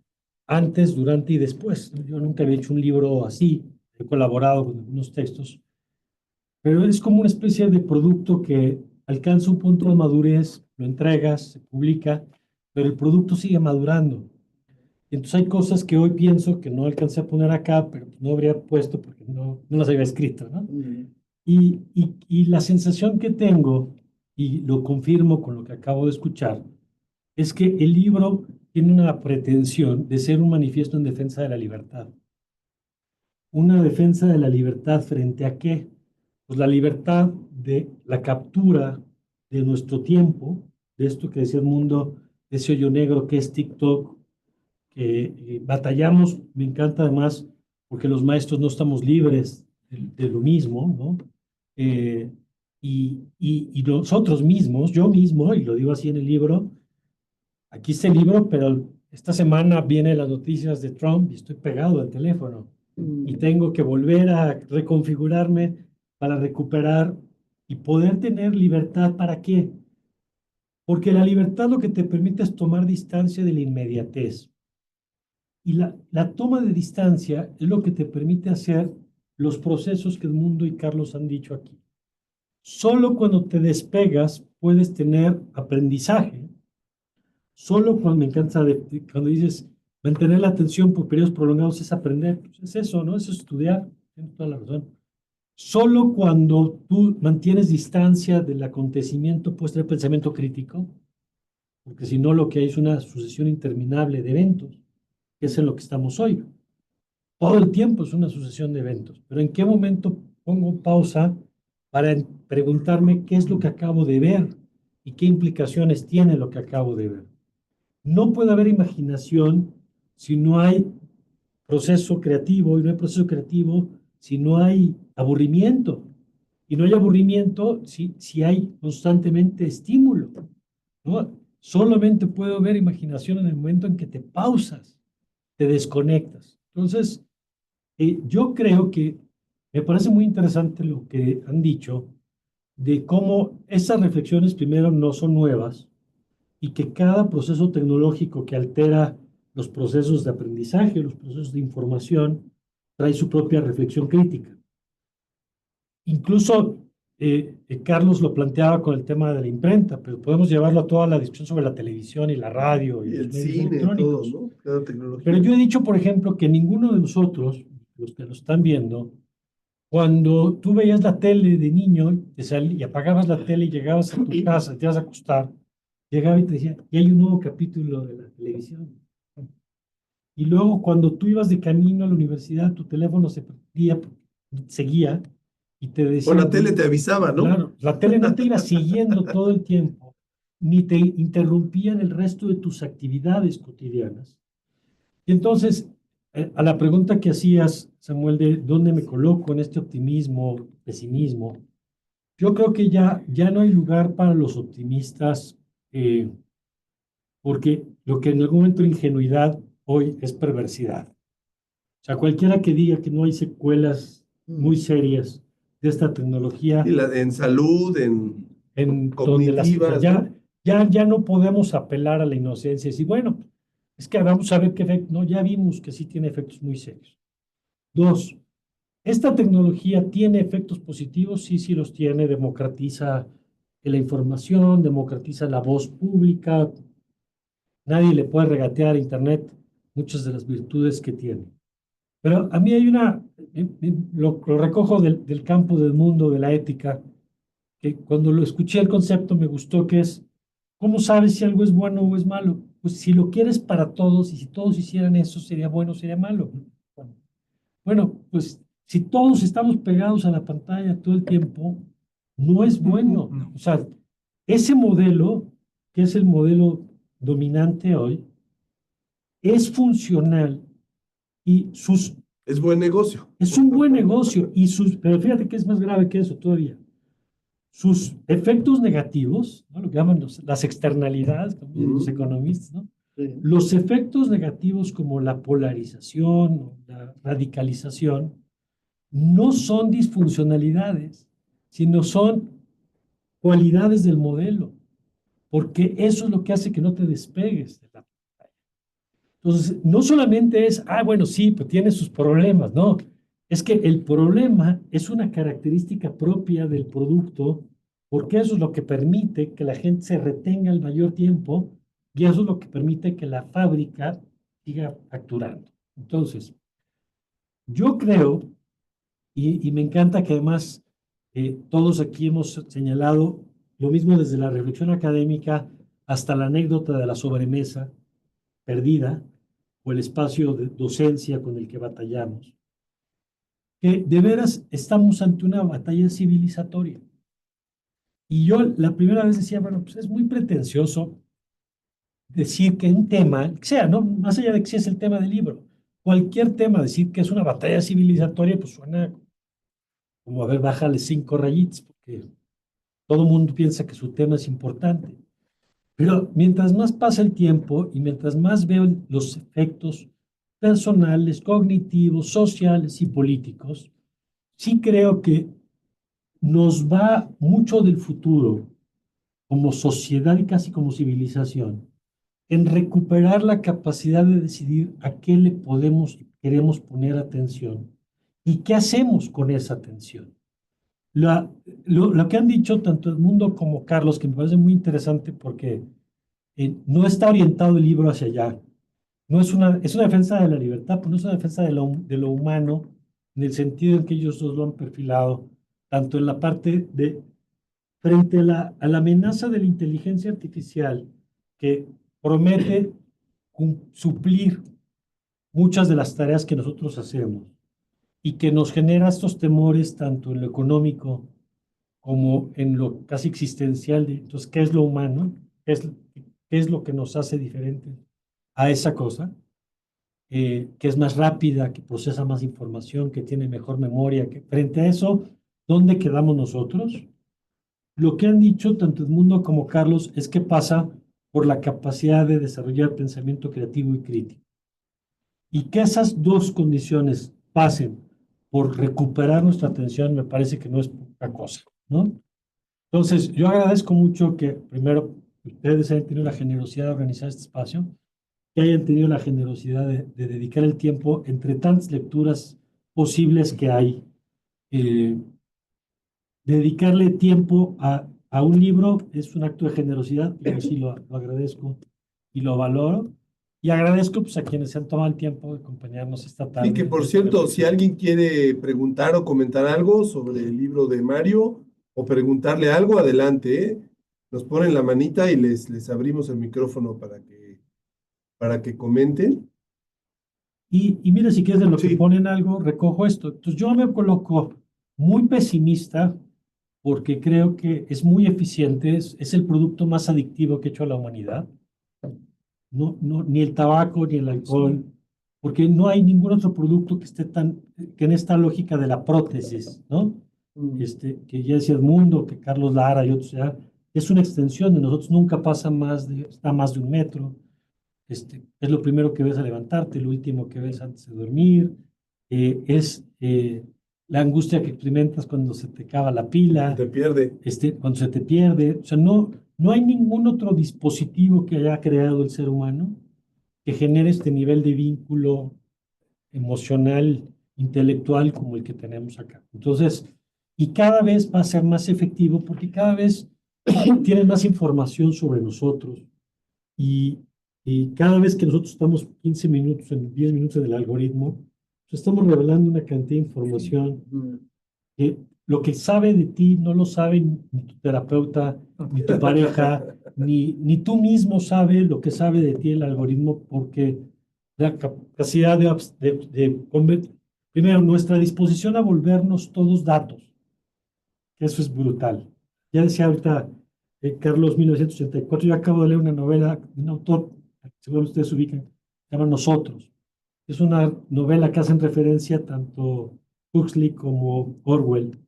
antes, durante y después. Yo nunca había hecho un libro así, he colaborado con algunos textos, pero es como una especie de producto que alcanza un punto de madurez, lo entregas, se publica, pero el producto sigue madurando. Y entonces hay cosas que hoy pienso que no alcancé a poner acá, pero no habría puesto porque no las había escrito, ¿no? Y la sensación que tengo, y lo confirmo con lo que acabo de escuchar, es que el libro tiene una pretensión de ser un manifiesto en defensa de la libertad. ¿Una defensa de la libertad frente a qué? Pues la libertad de la captura de nuestro tiempo, de esto que decía el mundo, ese hoyo negro que es TikTok, que batallamos, me encanta además, porque los maestros no estamos libres de lo mismo, ¿no? Y nosotros mismos, yo mismo, y lo digo así en el libro, aquí está el libro, pero esta semana vienen las noticias de Trump y estoy pegado al teléfono y tengo que volver a reconfigurarme para recuperar y poder tener libertad. ¿Para qué? Porque la libertad lo que te permite es tomar distancia de la inmediatez. Y la toma de distancia es lo que te permite hacer los procesos que Edmundo y Carlos han dicho aquí. Solo cuando te despegas puedes tener aprendizaje. Solo cuando me encanta cuando dices mantener la atención por periodos prolongados es aprender. Pues es eso, ¿no? Es estudiar. Tienes toda la razón. Solo cuando tú mantienes distancia del acontecimiento puedes tener pensamiento crítico, porque si no lo que hay es una sucesión interminable de eventos, que es en lo que estamos hoy. Todo el tiempo es una sucesión de eventos, pero ¿en qué momento pongo pausa para preguntarme qué es lo que acabo de ver y qué implicaciones tiene lo que acabo de ver? No puede haber imaginación si no hay proceso creativo, y no hay proceso creativo si no hay aburrimiento. Y no hay aburrimiento si hay constantemente estímulo, ¿no? Solamente puede haber imaginación en el momento en que te pausas, te desconectas. Entonces, yo creo que me parece muy interesante lo que han dicho de cómo esas reflexiones primero no son nuevas y que cada proceso tecnológico que altera los procesos de aprendizaje, los procesos de información, trae su propia reflexión crítica. Incluso Carlos lo planteaba con el tema de la imprenta, pero podemos llevarlo a toda la discusión sobre la televisión y la radio y Y los el medios cine, electrónicos. todo, ¿no? Cada tecnología. Pero yo he dicho, por ejemplo, que ninguno de nosotros, los que lo están viendo, cuando tú veías la tele de niño y apagabas la tele y llegabas a tu casa, te ibas a acostar, llegaba y te decía, y hay un nuevo capítulo de la televisión. Y luego cuando tú ibas de camino a la universidad, tu teléfono se prendía, seguía y te decía... O la tele te avisaba, ¿no? Claro, la tele no te iba siguiendo todo el tiempo. ni te interrumpían el resto de tus actividades cotidianas. Y entonces, a la pregunta que hacías, Samuel, de dónde me coloco en este optimismo, pesimismo, yo creo que ya no hay lugar para los optimistas, porque lo que en algún momento era ingenuidad, hoy es perversidad. O sea, cualquiera que diga que no hay secuelas muy serias de esta tecnología, Y en salud, en donde cognitivas, ¿no? ya no podemos apelar a la inocencia y decir, bueno, es que vamos a ver qué efecto. No, ya vimos que sí tiene efectos muy serios. Dos, ¿esta tecnología tiene efectos positivos? Sí, sí los tiene. Democratiza la información, democratiza la voz pública. Nadie le puede regatear a Internet muchas de las virtudes que tiene. Pero a mí hay lo recojo del campo del mundo de la ética, que cuando lo escuché el concepto me gustó, que es, ¿cómo sabes si algo es bueno o es malo? Pues si lo quieres para todos y si todos hicieran eso, sería bueno o sería malo. Bueno, pues si todos estamos pegados a la pantalla todo el tiempo, no es bueno. O sea, ese modelo, que es el modelo dominante hoy, es funcional y Es buen negocio. es un buen negocio, pero fíjate que es más grave que eso todavía. Sus efectos negativos, ¿no? Lo que llaman las externalidades, como dicen los economistas, ¿no? Sí. Los efectos negativos como la polarización, la radicalización, no son disfuncionalidades, sino son cualidades del modelo, porque eso es lo que hace que no te despegues de la pantalla. Entonces, no solamente es, bueno, sí, pues tiene sus problemas, no, es que el problema es una característica propia del producto, porque eso es lo que permite que la gente se retenga el mayor tiempo y eso es lo que permite que la fábrica siga facturando. Entonces, yo creo, y me encanta que además todos aquí hemos señalado lo mismo desde la reflexión académica hasta la anécdota de la sobremesa perdida o el espacio de docencia con el que batallamos, que de veras estamos ante una batalla civilizatoria. Y yo la primera vez decía, bueno, pues es muy pretencioso decir que un tema, que sea, ¿no? Más allá de que sea es el tema del libro, cualquier tema, decir que es una batalla civilizatoria, pues suena como, a ver, bájale 5 rayitas, porque todo el mundo piensa que su tema es importante. Pero mientras más pasa el tiempo y mientras más veo los efectos personales, cognitivos, sociales y políticos, sí creo que nos va mucho del futuro como sociedad y casi como civilización en recuperar la capacidad de decidir a qué le podemos y queremos poner atención y qué hacemos con esa atención. Lo que han dicho tanto Edmundo como Carlos, que me parece muy interesante porque no está orientado el libro hacia allá. No es es una defensa de la libertad, pero no es una defensa de lo humano, en el sentido en que ellos dos lo han perfilado, tanto en la parte de, frente a la amenaza de la inteligencia artificial, que promete suplir muchas de las tareas que nosotros hacemos y que nos genera estos temores tanto en lo económico como en lo casi existencial de, entonces, ¿qué es lo humano? ¿Qué es lo que nos hace diferentes a esa cosa? Que es más rápida, que procesa más información, que tiene mejor memoria. Que, frente a eso, ¿dónde quedamos nosotros? Lo que han dicho tanto Edmundo como Carlos es que pasa por la capacidad de desarrollar pensamiento creativo y crítico. Y que esas dos condiciones pasen por recuperar nuestra atención, me parece que no es poca cosa, ¿no? Entonces, yo agradezco mucho que primero ustedes hayan tenido la generosidad de organizar este espacio, que hayan tenido la generosidad de dedicar el tiempo entre tantas lecturas posibles que hay. Dedicarle tiempo a un libro es un acto de generosidad, y yo sí lo agradezco y lo valoro. Y agradezco pues, a quienes se han tomado el tiempo de acompañarnos esta tarde. Y que por cierto, si alguien quiere preguntar o comentar algo sobre el libro de Mario o preguntarle algo, adelante, ¿eh? Nos ponen la manita y les abrimos el micrófono para que comenten. Y mira, si quieres de lo que Sí. ponen algo, recojo esto. Entonces yo me coloco muy pesimista porque creo que es muy eficiente, es el producto más adictivo que ha hecho la humanidad. Ni el tabaco ni el alcohol, porque no hay ningún otro producto que esté que en esta lógica de la prótesis, ¿no? Que ya decía Edmundo, que Carlos Lara y otros, ya, es una extensión de nosotros, nunca pasa está más de 1 metro. Es lo primero que ves al levantarte, lo último que ves antes de dormir, es la angustia que experimentas cuando se te acaba la pila, Te pierde. cuando se te pierde. O sea, no hay ningún otro dispositivo que haya creado el ser humano que genere este nivel de vínculo emocional, intelectual como el que tenemos acá. Entonces, y cada vez va a ser más efectivo porque cada vez tienen más información sobre nosotros y, y cada vez que nosotros estamos 15 minutos, en 10 minutos del algoritmo, pues estamos revelando una cantidad de información que lo que sabe de ti no lo sabe ni tu terapeuta, ni tu pareja, ni tú mismo sabes lo que sabe de ti el algoritmo, porque la capacidad primero, nuestra disposición a volvernos todos datos, que eso es brutal. Ya decía ahorita Carlos, 1984, yo acabo de leer una novela de un autor, seguro ustedes ubican, se llama Nosotros. Es una novela que hacen referencia tanto Huxley como Orwell.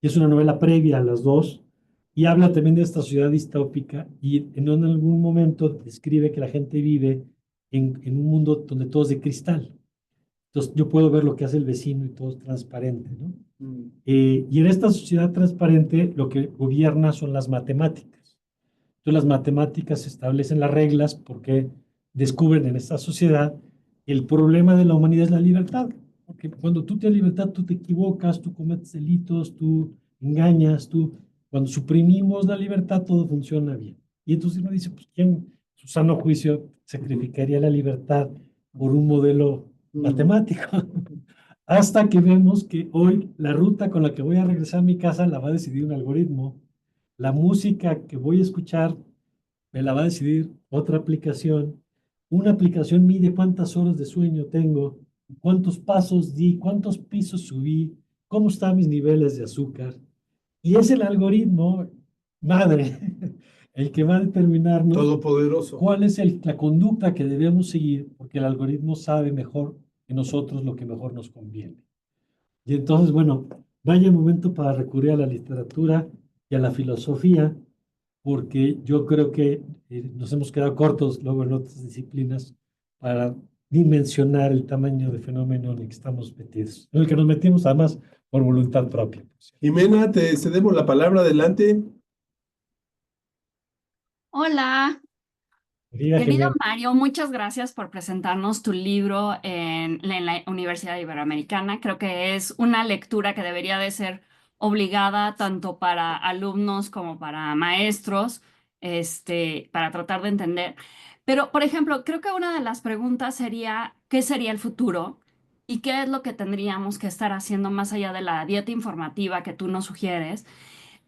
Y es una novela previa a las dos y habla también de esta sociedad distópica y en algún momento describe que la gente vive en un mundo donde todo es de cristal. Entonces yo puedo ver lo que hace el vecino y todo es transparente, ¿no? Y en esta sociedad transparente lo que gobierna son las matemáticas. Entonces las matemáticas establecen las reglas porque descubren en esta sociedad el problema de la humanidad es la libertad. Porque cuando tú tienes libertad, tú te equivocas, tú cometes delitos, tú engañas, cuando suprimimos la libertad, todo funciona bien. Y entonces uno dice, pues, ¿quién, su sano juicio, sacrificaría la libertad por un modelo matemático? Hasta que vemos que hoy la ruta con la que voy a regresar a mi casa la va a decidir un algoritmo. La música que voy a escuchar me la va a decidir otra aplicación. Una aplicación mide cuántas horas de sueño tengo, cuántos pasos di, cuántos pisos subí, cómo están mis niveles de azúcar. Y es el algoritmo, madre, el que va a determinarnos Todopoderoso. cuál es la conducta que debemos seguir, porque el algoritmo sabe mejor que nosotros lo que mejor nos conviene. Y entonces, bueno, vaya momento para recurrir a la literatura y a la filosofía, porque yo creo que nos hemos quedado cortos luego en otras disciplinas para dimensionar el tamaño de fenómeno en el que estamos metidos, en el que nos metimos además por voluntad propia. Jimena, te cedemos la palabra, adelante. Hola, Querida querido Jimena, Mario, muchas gracias por presentarnos tu libro en la Universidad Iberoamericana. Creo que es una lectura que debería de ser obligada tanto para alumnos como para maestros, para tratar de entender. Pero, por ejemplo, creo que una de las preguntas sería, ¿qué sería el futuro? ¿Y qué es lo que tendríamos que estar haciendo más allá de la dieta informativa que tú nos sugieres?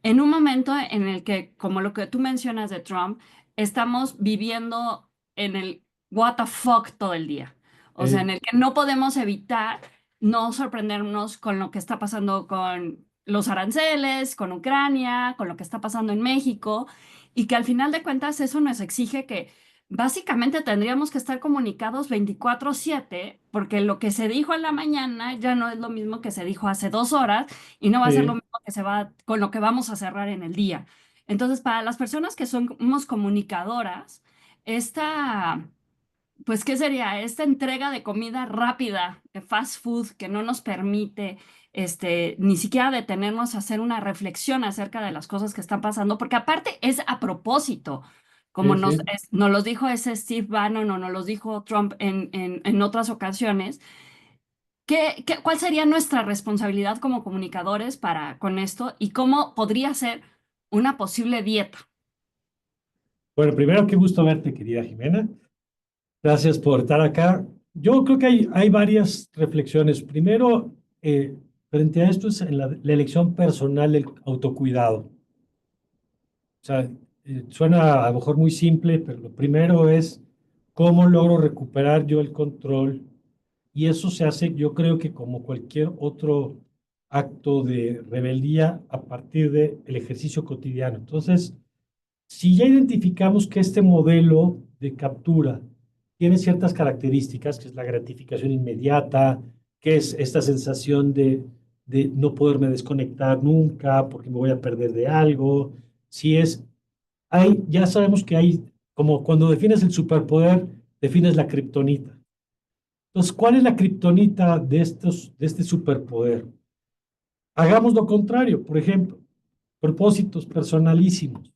En un momento en el que, como lo que tú mencionas de Trump, estamos viviendo en el what the fuck todo el día. O sea, en el que no podemos evitar no sorprendernos con lo que está pasando con los aranceles, con Ucrania, con lo que está pasando en México, y que al final de cuentas eso nos exige que básicamente tendríamos que estar comunicados 24/7, porque lo que se dijo en la mañana ya no es lo mismo que se dijo hace 2 horas y no va a ser lo mismo que se va con lo que vamos a cerrar en el día. Entonces, para las personas que somos comunicadoras, esta, pues, ¿qué sería? Esta entrega de comida rápida, de fast food, que no nos permite ni siquiera detenernos a hacer una reflexión acerca de las cosas que están pasando, porque aparte es a propósito, como nos los dijo ese Steve Bannon o nos los dijo Trump en otras ocasiones. ¿Cuál sería nuestra responsabilidad como comunicadores con esto y cómo podría ser una posible dieta? bueno, primero, qué gusto verte, querida Jimena. Gracias por estar acá. Yo creo que hay varias reflexiones. Primero, frente a esto es en la elección personal del autocuidado. O sea, suena a lo mejor muy simple, pero lo primero es cómo logro recuperar yo el control. Y eso se hace, yo creo que como cualquier otro acto de rebeldía a partir del ejercicio cotidiano. Entonces, si ya identificamos que este modelo de captura tiene ciertas características, que es la gratificación inmediata, que es esta sensación de no poderme desconectar nunca porque me voy a perder de algo, si es, ya sabemos que hay, como cuando defines el superpoder, defines la kriptonita. Entonces, ¿cuál es la kriptonita de este superpoder? Hagamos lo contrario, por ejemplo, propósitos personalísimos.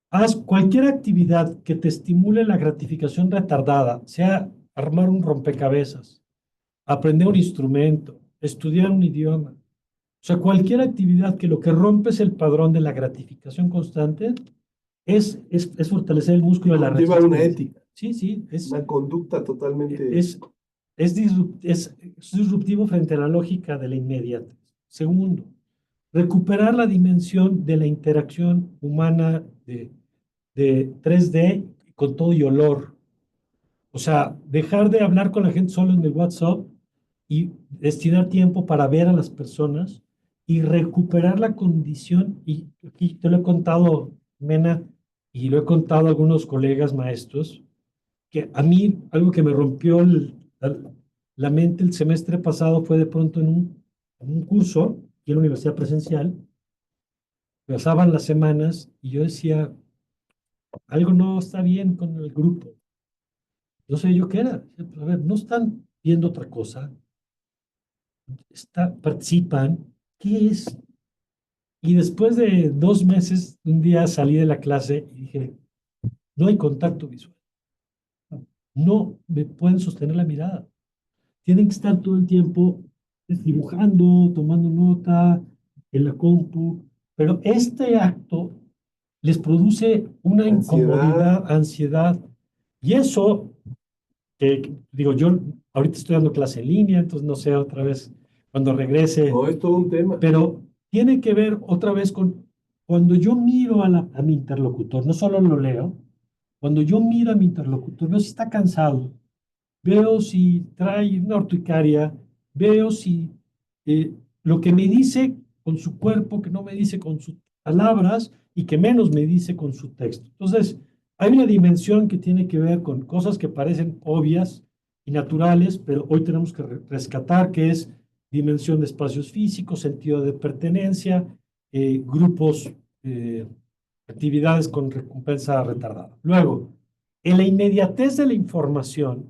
Haz cualquier actividad que te estimule la gratificación retardada, sea armar un rompecabezas, aprender un instrumento, estudiar un idioma. O sea, cualquier actividad que lo que rompe es el padrón de la gratificación constante es fortalecer el músculo de la Lleva una resistencia. ética, Sí, sí, una conducta totalmente. es disruptivo frente a la lógica de la inmediatez. Segundo, recuperar la dimensión de la interacción humana de 3D con todo y olor. O sea, dejar de hablar con la gente solo en el WhatsApp y destinar tiempo para ver a las personas y recuperar la condición. Y aquí te lo he contado, Mena, y lo he contado a algunos colegas maestros, que a mí algo que me rompió la mente el semestre pasado fue de pronto en un curso, aquí en la universidad presencial, pasaban las semanas y yo decía, algo no está bien con el grupo. No sé yo qué era. A ver, no están viendo otra cosa, participan, ¿qué es? Y después de 2 meses, un día salí de la clase y dije, no hay contacto visual. No me pueden sostener la mirada. Tienen que estar todo el tiempo dibujando, tomando nota en la compu, pero este acto les produce una incomodidad, ansiedad, y eso, digo, yo ahorita estoy dando clase en línea, entonces no sé otra vez cuando regrese, No, es todo un tema. pero tiene que ver otra vez con cuando yo miro a mi interlocutor, no solo lo leo, cuando yo miro a mi interlocutor, veo si está cansado, veo si trae una urticaria, veo si lo que me dice con su cuerpo, que no me dice con sus palabras y que menos me dice con su texto. Entonces, hay una dimensión que tiene que ver con cosas que parecen obvias y naturales, pero hoy tenemos que rescatar, que es dimensión de espacios físicos, sentido de pertenencia, grupos, actividades con recompensa retardada. Luego, en la inmediatez de la información,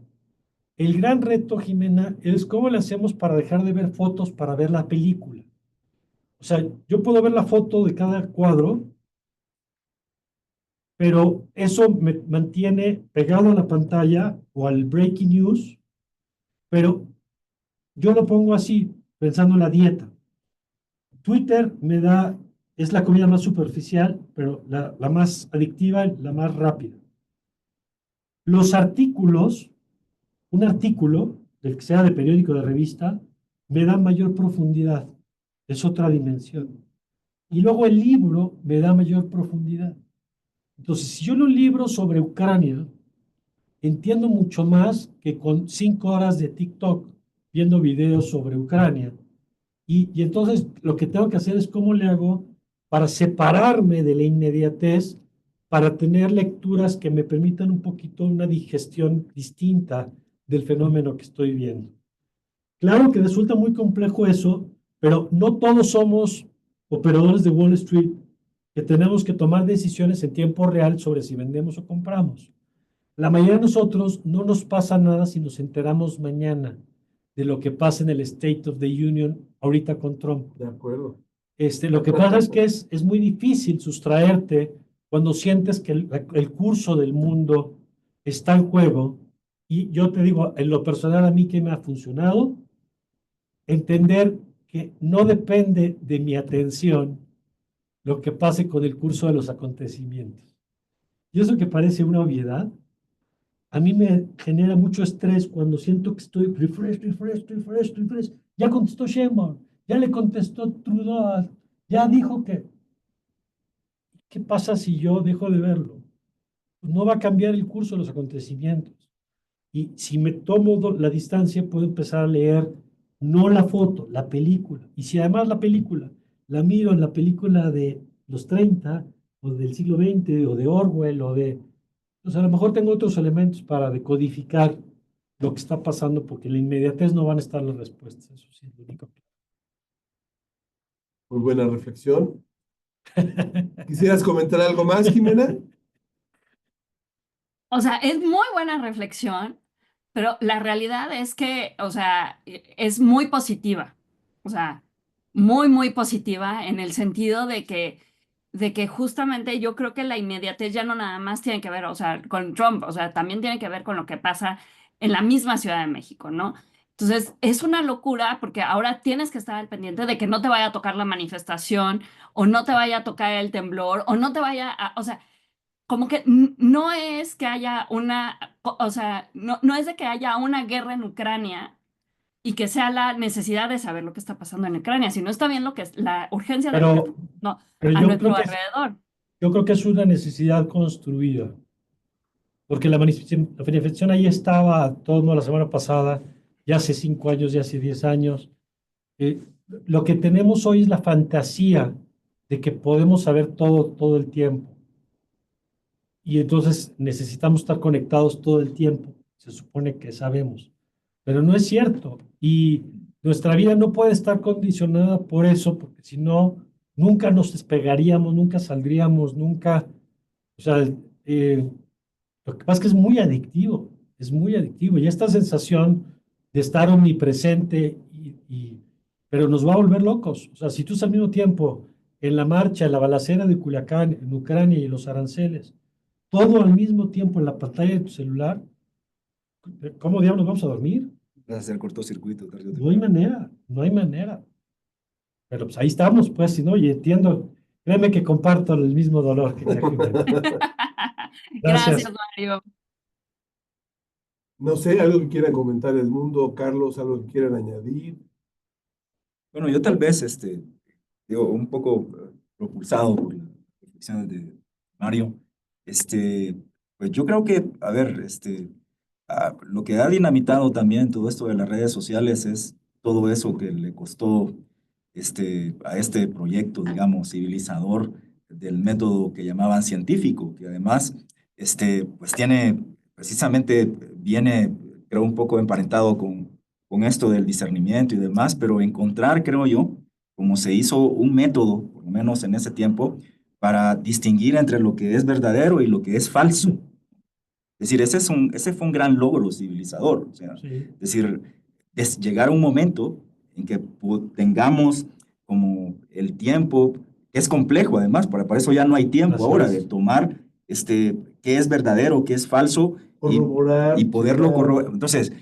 el gran reto, Jimena, es cómo le hacemos para dejar de ver fotos para ver la película. O sea, yo puedo ver la foto de cada cuadro, pero eso me mantiene pegado a la pantalla o al breaking news, pero yo lo pongo así, pensando en la dieta. Twitter es la comida más superficial, pero la más adictiva, la más rápida. Los artículos, un artículo, del que sea de periódico, de revista, me da mayor profundidad, es otra dimensión. Y luego el libro me da mayor profundidad. Entonces, si yo leo un libro sobre Ucrania, entiendo mucho más que con 5 horas de TikTok viendo videos sobre Ucrania. Y entonces lo que tengo que hacer es cómo le hago para separarme de la inmediatez, para tener lecturas que me permitan un poquito una digestión distinta del fenómeno que estoy viendo. Claro que resulta muy complejo eso, pero no todos somos operadores de Wall Street que tenemos que tomar decisiones en tiempo real sobre si vendemos o compramos. La mayoría de nosotros no nos pasa nada si nos enteramos mañana de lo que pasa en el State of the Union ahorita con Trump. De acuerdo. Lo que pasa es que es muy difícil sustraerte cuando sientes que el curso del mundo está en juego. Y yo te digo, en lo personal a mí que me ha funcionado, entender que no depende de mi atención lo que pase con el curso de los acontecimientos. Y eso que parece una obviedad, a mí me genera mucho estrés cuando siento que estoy refresh. Ya contestó Sheinbaum, ya le contestó Trudeau, ya dijo que... ¿Qué pasa si yo dejo de verlo? Pues no va a cambiar el curso de los acontecimientos. Y si me tomo la distancia, puedo empezar a leer no la foto, la película. Y si además la película la miro en la película de los 30 o del siglo XX o de Orwell pues a lo mejor tengo otros elementos para decodificar lo que está pasando porque en la inmediatez no van a estar las respuestas. Eso sí es lo único. Muy buena reflexión. ¿Quisieras comentar algo más, Jimena? O sea, es muy buena reflexión, pero la realidad es que, o sea, es muy positiva. O sea, muy, muy positiva en el sentido de que justamente yo creo que la inmediatez ya no nada más tiene que ver, o sea, con Trump, o sea, también tiene que ver con lo que pasa en la misma Ciudad de México, ¿no? Entonces, es una locura porque ahora tienes que estar al pendiente de que no te vaya a tocar la manifestación o no te vaya a tocar el temblor o no te vaya a, o sea, como que no es que haya una, o sea, no es de que haya una guerra en Ucrania y que sea la necesidad de saber lo que está pasando en Ucrania, sino está bien lo que es la urgencia de lo que está Pero, pasando pero a nuestro alrededor. yo creo que es una necesidad construida, porque la manifestación ahí estaba todo la semana pasada, ya hace 5 años, ya hace 10 años. Eh, lo que tenemos hoy es la fantasía de que podemos saber todo el tiempo. Y entonces necesitamos estar conectados todo el tiempo. Se supone que sabemos, pero no es cierto. Y nuestra vida no puede estar condicionada por eso, porque si no, nunca nos despegaríamos, nunca saldríamos, nunca, o sea, eh, lo que pasa es que es muy adictivo. Y esta sensación de estar omnipresente, pero nos va a volver locos. O sea, si tú estás al mismo tiempo en la marcha, en la balacera de Culiacán, en Ucrania y los aranceles, todo al mismo tiempo en la pantalla de tu celular, ¿cómo diablos vamos a dormir? Vas a hacer cortocircuito tarde o No hay temprano. manera, no hay manera. Pero pues ahí estamos, pues, si no, y entiendo, créeme que comparto el mismo dolor que Jimena. Gracias, Gracias. Mario. No sé, algo que quieran comentar el mundo, Carlos, algo que quieran añadir. Bueno, yo tal vez, digo, un poco propulsado por las reflexiones de Mario, pues yo creo que, a ver, lo que ha dinamitado también todo esto de las redes sociales es todo eso que le costó a este proyecto, digamos, civilizador del método que llamaban científico, que además, pues tiene, precisamente, viene, creo, un poco emparentado con esto del discernimiento y demás, pero encontrar, creo yo, como se hizo un método, por lo menos en ese tiempo, para distinguir entre lo que es verdadero y lo que es falso. Es decir, ese fue un gran logro civilizador. O sea, Sí, es decir, es llegar a un momento en que tengamos como el tiempo, que es complejo además, para eso ya no hay tiempo así ahora de es. tomar qué es verdadero, qué es falso y Corroborar, poderlo checar. corroborar. Entonces,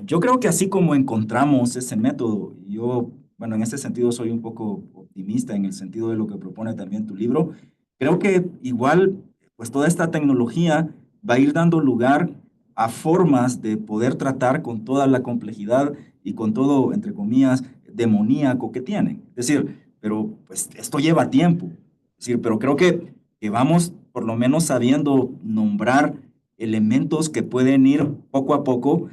yo creo que así como encontramos ese método, yo, bueno, en ese sentido soy un poco optimista en el sentido de lo que propone también tu libro, creo que igual, pues toda esta tecnología va a ir dando lugar a formas de poder tratar con toda la complejidad y con todo, entre comillas, demoníaco que tienen. Es decir, pero pues esto lleva tiempo. Es decir, pero creo que vamos por lo menos sabiendo nombrar elementos que pueden ir poco a poco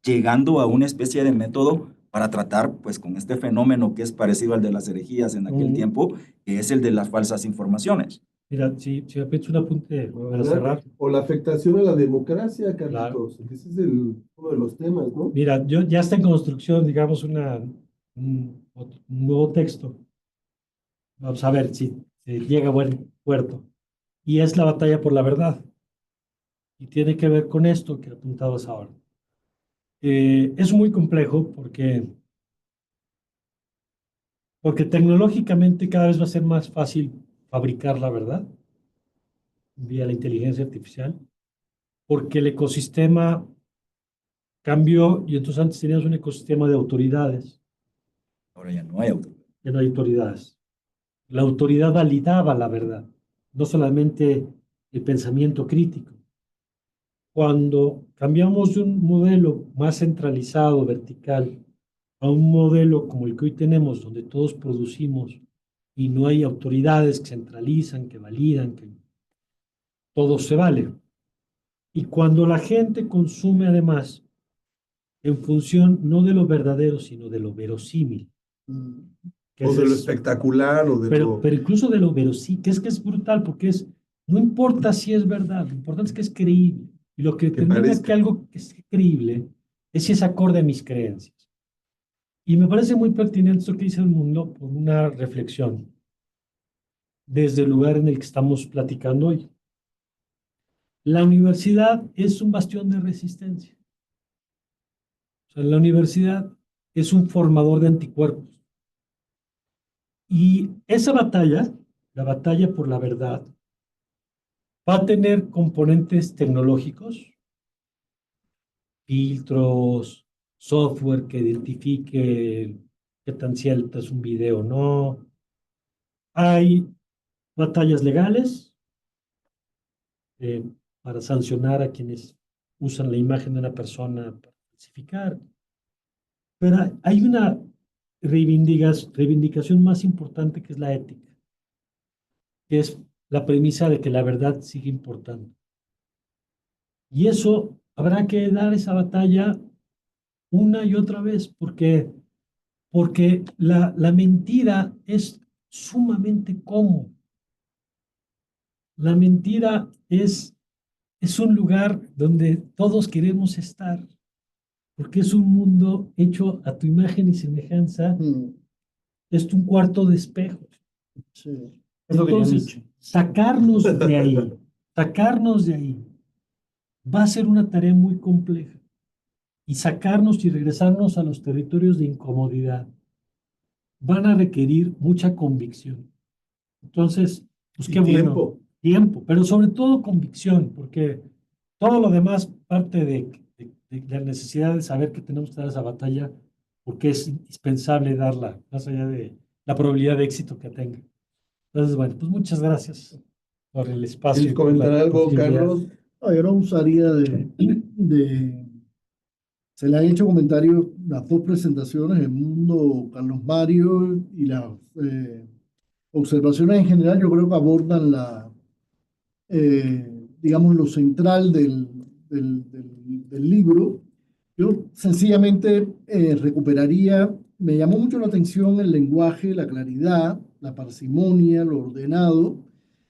llegando a una especie de método para tratar pues con este fenómeno que es parecido al de las herejías en aquel Mm, tiempo, que es el de las falsas informaciones. Mira, si me pides un apunte para ¿Verdad? cerrar, O la afectación a la democracia, claro. Carlitos, que ese es uno de los temas, ¿no? Mira, yo ya está en construcción, digamos, un nuevo texto. Vamos a ver si llega a buen puerto. Y es la batalla por la verdad. Y tiene que ver con esto que apuntabas ahora. Es muy complejo porque tecnológicamente cada vez va a ser más fácil fabricar la verdad vía la inteligencia artificial, porque el ecosistema cambió y entonces antes teníamos un ecosistema de autoridades, Ahora ya no hay autoridad. ya no hay autoridades. La autoridad validaba la verdad, no solamente el pensamiento crítico. Cuando cambiamos de un modelo más centralizado, vertical, a un modelo como el que hoy tenemos, donde todos producimos y no hay autoridades que centralizan, que validan, que todo se vale. Y cuando la gente consume además en función no de lo verdadero, sino de lo verosímil. Mm. Que O ese de lo es- espectacular, o de lo... pero incluso de lo verosímil, que es brutal, porque no importa si es verdad, lo importante es que es creíble. Y lo que Que determina que parezca. algo es creíble es si es acorde a mis creencias. Y me parece muy pertinente esto que dice el mundo por una reflexión desde el lugar en el que estamos platicando hoy. La universidad es un bastión de resistencia. O sea, la universidad es un formador de anticuerpos. Y esa batalla, la batalla por la verdad, va a tener componentes tecnológicos, filtros, software que identifique qué tan cierto es un video o no. Hay batallas legales eh, para sancionar a quienes usan la imagen de una persona para falsificar. Pero hay una reivindicación más importante que es la ética, que es la premisa de que la verdad sigue importando. Y eso habrá que dar esa batalla una y otra vez, porque la mentira es sumamente cómoda. La mentira es un lugar donde todos queremos estar, porque es un mundo hecho a tu imagen y semejanza, Mm. es un cuarto de espejos. Sí. Eso diría Entonces, Nietzsche. sacarnos de ahí, va a ser una tarea muy compleja. Y sacarnos y regresarnos a los territorios de incomodidad van a requerir mucha convicción. Entonces, pues Y qué bueno, tiempo. tiempo, pero sobre todo convicción, porque todo lo demás parte de la necesidad de saber que tenemos que dar esa batalla, porque es indispensable darla, más allá de la probabilidad de éxito que tenga. Entonces, bueno, pues muchas gracias por el espacio ¿Quieres y por comentar la algo, posibilidad. Carlos? No, yo no usaría se le han hecho comentarios las dos presentaciones, el mundo Carlos Mario y las observaciones en general, yo creo que abordan digamos, lo central del libro. Yo sencillamente recuperaría, me llamó mucho la atención el lenguaje, la claridad, la parsimonia, lo ordenado,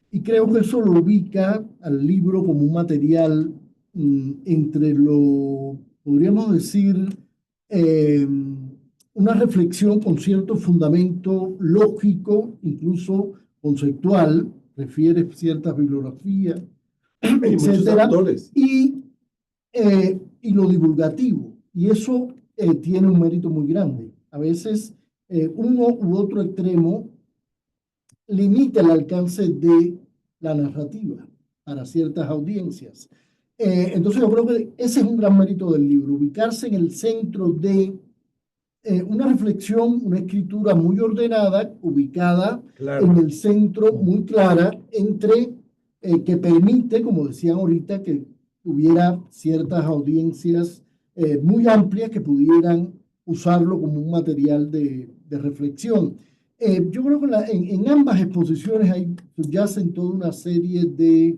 y creo que eso lo ubica al libro como un material entre podríamos decir, eh, una reflexión con cierto fundamento lógico, incluso conceptual, refiere ciertas bibliografías, Y muchos etcétera, autores. y lo divulgativo. Y eso tiene un mérito muy grande. A veces uno u otro extremo limita el alcance de la narrativa para ciertas audiencias. Entonces yo creo que ese es un gran mérito del libro, ubicarse en el centro de una reflexión, una escritura muy ordenada, ubicada Claro. en el centro, muy clara, que permite, como decían ahorita, que hubiera ciertas audiencias muy amplias que pudieran usarlo como un material de reflexión. Yo creo que en ambas exposiciones subyacen toda una serie de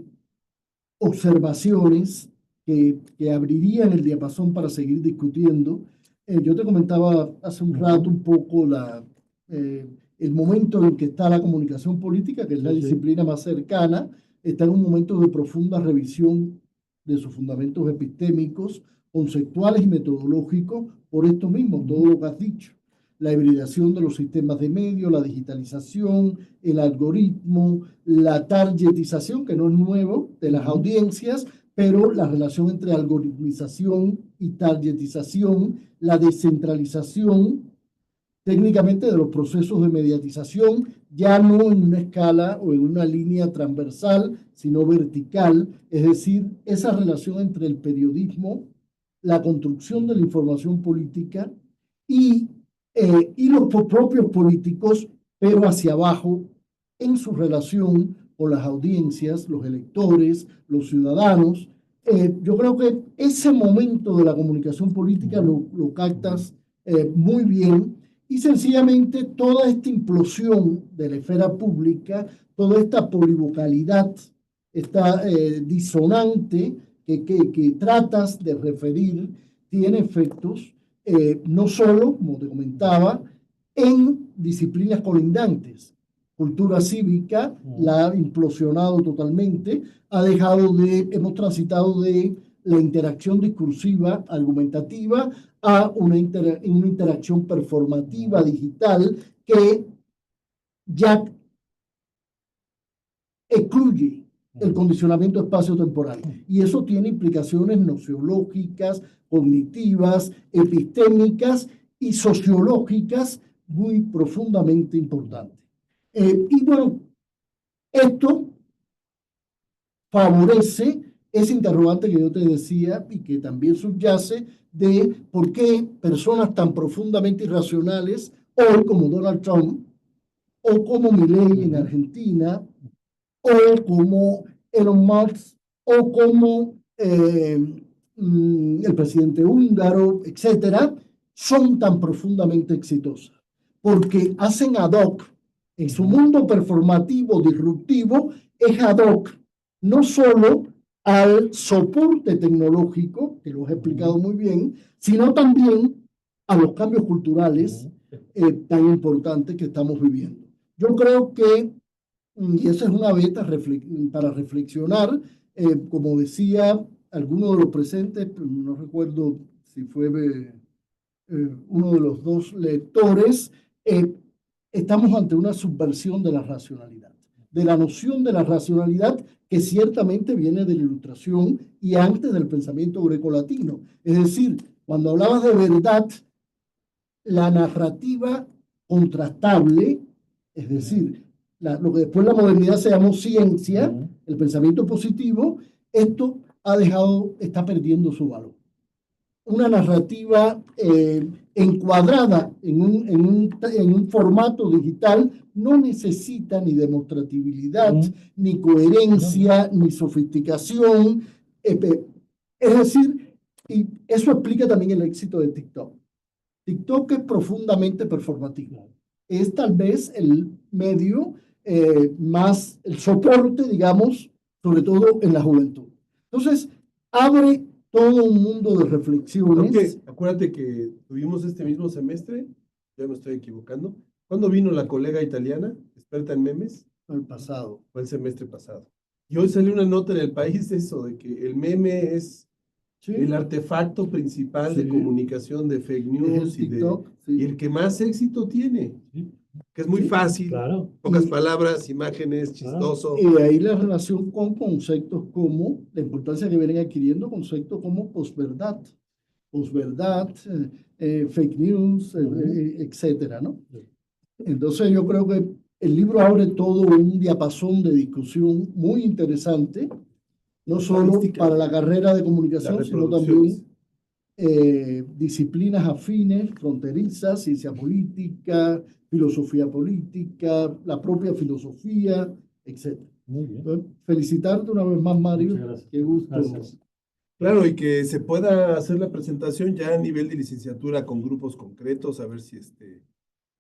observaciones que abrirían el diapasón para seguir discutiendo. Yo te comentaba hace un rato un poco el momento en que está la comunicación política, que es la disciplina más cercana, está en un momento de profunda revisión de sus fundamentos epistémicos, conceptuales y metodológicos, por esto mismo, todo lo que has dicho. La hibridación de los sistemas de medios, la digitalización, el algoritmo, la targetización, que no es nuevo, de las audiencias, pero la relación entre algoritmización y targetización, la descentralización técnicamente de los procesos de mediatización, ya no en una escala o en una línea transversal, sino vertical, es decir, esa relación entre el periodismo, la construcción de la información política y los propios políticos, pero hacia abajo, en su relación con las audiencias, los electores, los ciudadanos. Yo creo que ese momento de la comunicación política lo captas muy bien, y sencillamente toda esta implosión de la esfera pública, toda esta polivocalidad, esta disonante que tratas de referir, tiene efectos no solo, como te comentaba, en disciplinas colindantes. Cultura cívica la ha implosionado totalmente, hemos transitado de la interacción discursiva argumentativa a una interacción performativa digital que ya excluye el condicionamiento espacio-temporal. Y eso tiene implicaciones nociológicas, cognitivas, epistémicas y sociológicas muy profundamente importantes. Y bueno, esto favorece ese interrogante que yo te decía y que también subyace de por qué personas tan profundamente irracionales, hoy como Donald Trump, o como Milei en Argentina, o como Elon Musk, o como el presidente húngaro, etcétera, son tan profundamente exitosas. Porque hacen ad hoc, en su mundo performativo, disruptivo, es ad hoc, no solo al soporte tecnológico, que lo he explicado muy bien, sino también a los cambios culturales tan importantes que estamos viviendo. Yo creo que, y esa es una beta para reflexionar, como decía alguno de los presentes, no recuerdo si fue uno de los dos lectores, estamos ante una subversión de la racionalidad, de la noción de la racionalidad que ciertamente viene de la Ilustración y antes del pensamiento grecolatino. Es decir, cuando hablabas de verdad, la narrativa contrastable, es decir, lo que después la modernidad se llamó ciencia, el pensamiento positivo, esto está perdiendo su valor. Una narrativa encuadrada en un formato digital no necesita ni demostratividad, ni coherencia, ni sofisticación. Es decir, y eso explica también el éxito de TikTok. TikTok es profundamente performativo. Es tal vez el medio más, el soporte, digamos, sobre todo en la juventud. Entonces, abre todo un mundo de reflexiones. Acuérdate que tuvimos este mismo semestre, ya me estoy equivocando. ¿Cuándo vino la colega italiana, experta en memes? El pasado. Fue el semestre pasado. Y hoy salió una nota en el país de eso, de que el meme es el artefacto principal de comunicación de fake news y el que más éxito tiene. Que es muy fácil, pocas palabras, imágenes, chistoso. Y ahí la relación con conceptos como, la importancia que vienen adquiriendo conceptos como posverdad, fake news, etcétera, ¿no? Entonces yo creo que el libro abre todo un diapasón de discusión muy interesante, no solo para la carrera de comunicación, sino también disciplinas afines, fronterizas, ciencia política, filosofía política, la propia filosofía, etc. Muy bien. Entonces, felicitarte una vez más, Mario. Muchas gracias. Qué gusto. Gracias. Claro, y que se pueda hacer la presentación ya a nivel de licenciatura con grupos concretos, a ver si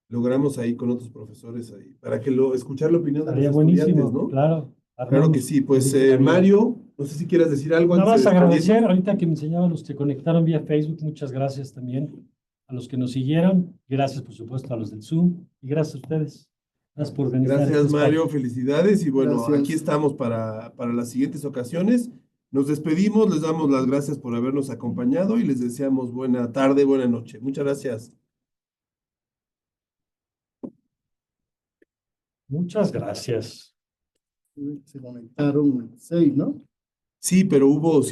logramos ahí con otros profesores ahí, para que escuchar la opinión de los estudiantes, ¿no? Claro. Claro que sí, pues Mario, no sé si quieras decir algo. Nada antes más de agradecer, ahorita que me enseñaban los que conectaron vía Facebook, muchas gracias también a los que nos siguieron, gracias por supuesto a los del Zoom y gracias a ustedes. Gracias por organizar. Gracias este Mario, espacio. felicidades y bueno, Gracias. aquí estamos para las siguientes ocasiones. Nos despedimos, les damos las gracias por habernos acompañado y les deseamos buena tarde, buena noche. Muchas gracias. Muchas gracias. Se conectaron 6, ¿no? Sí, pero hubo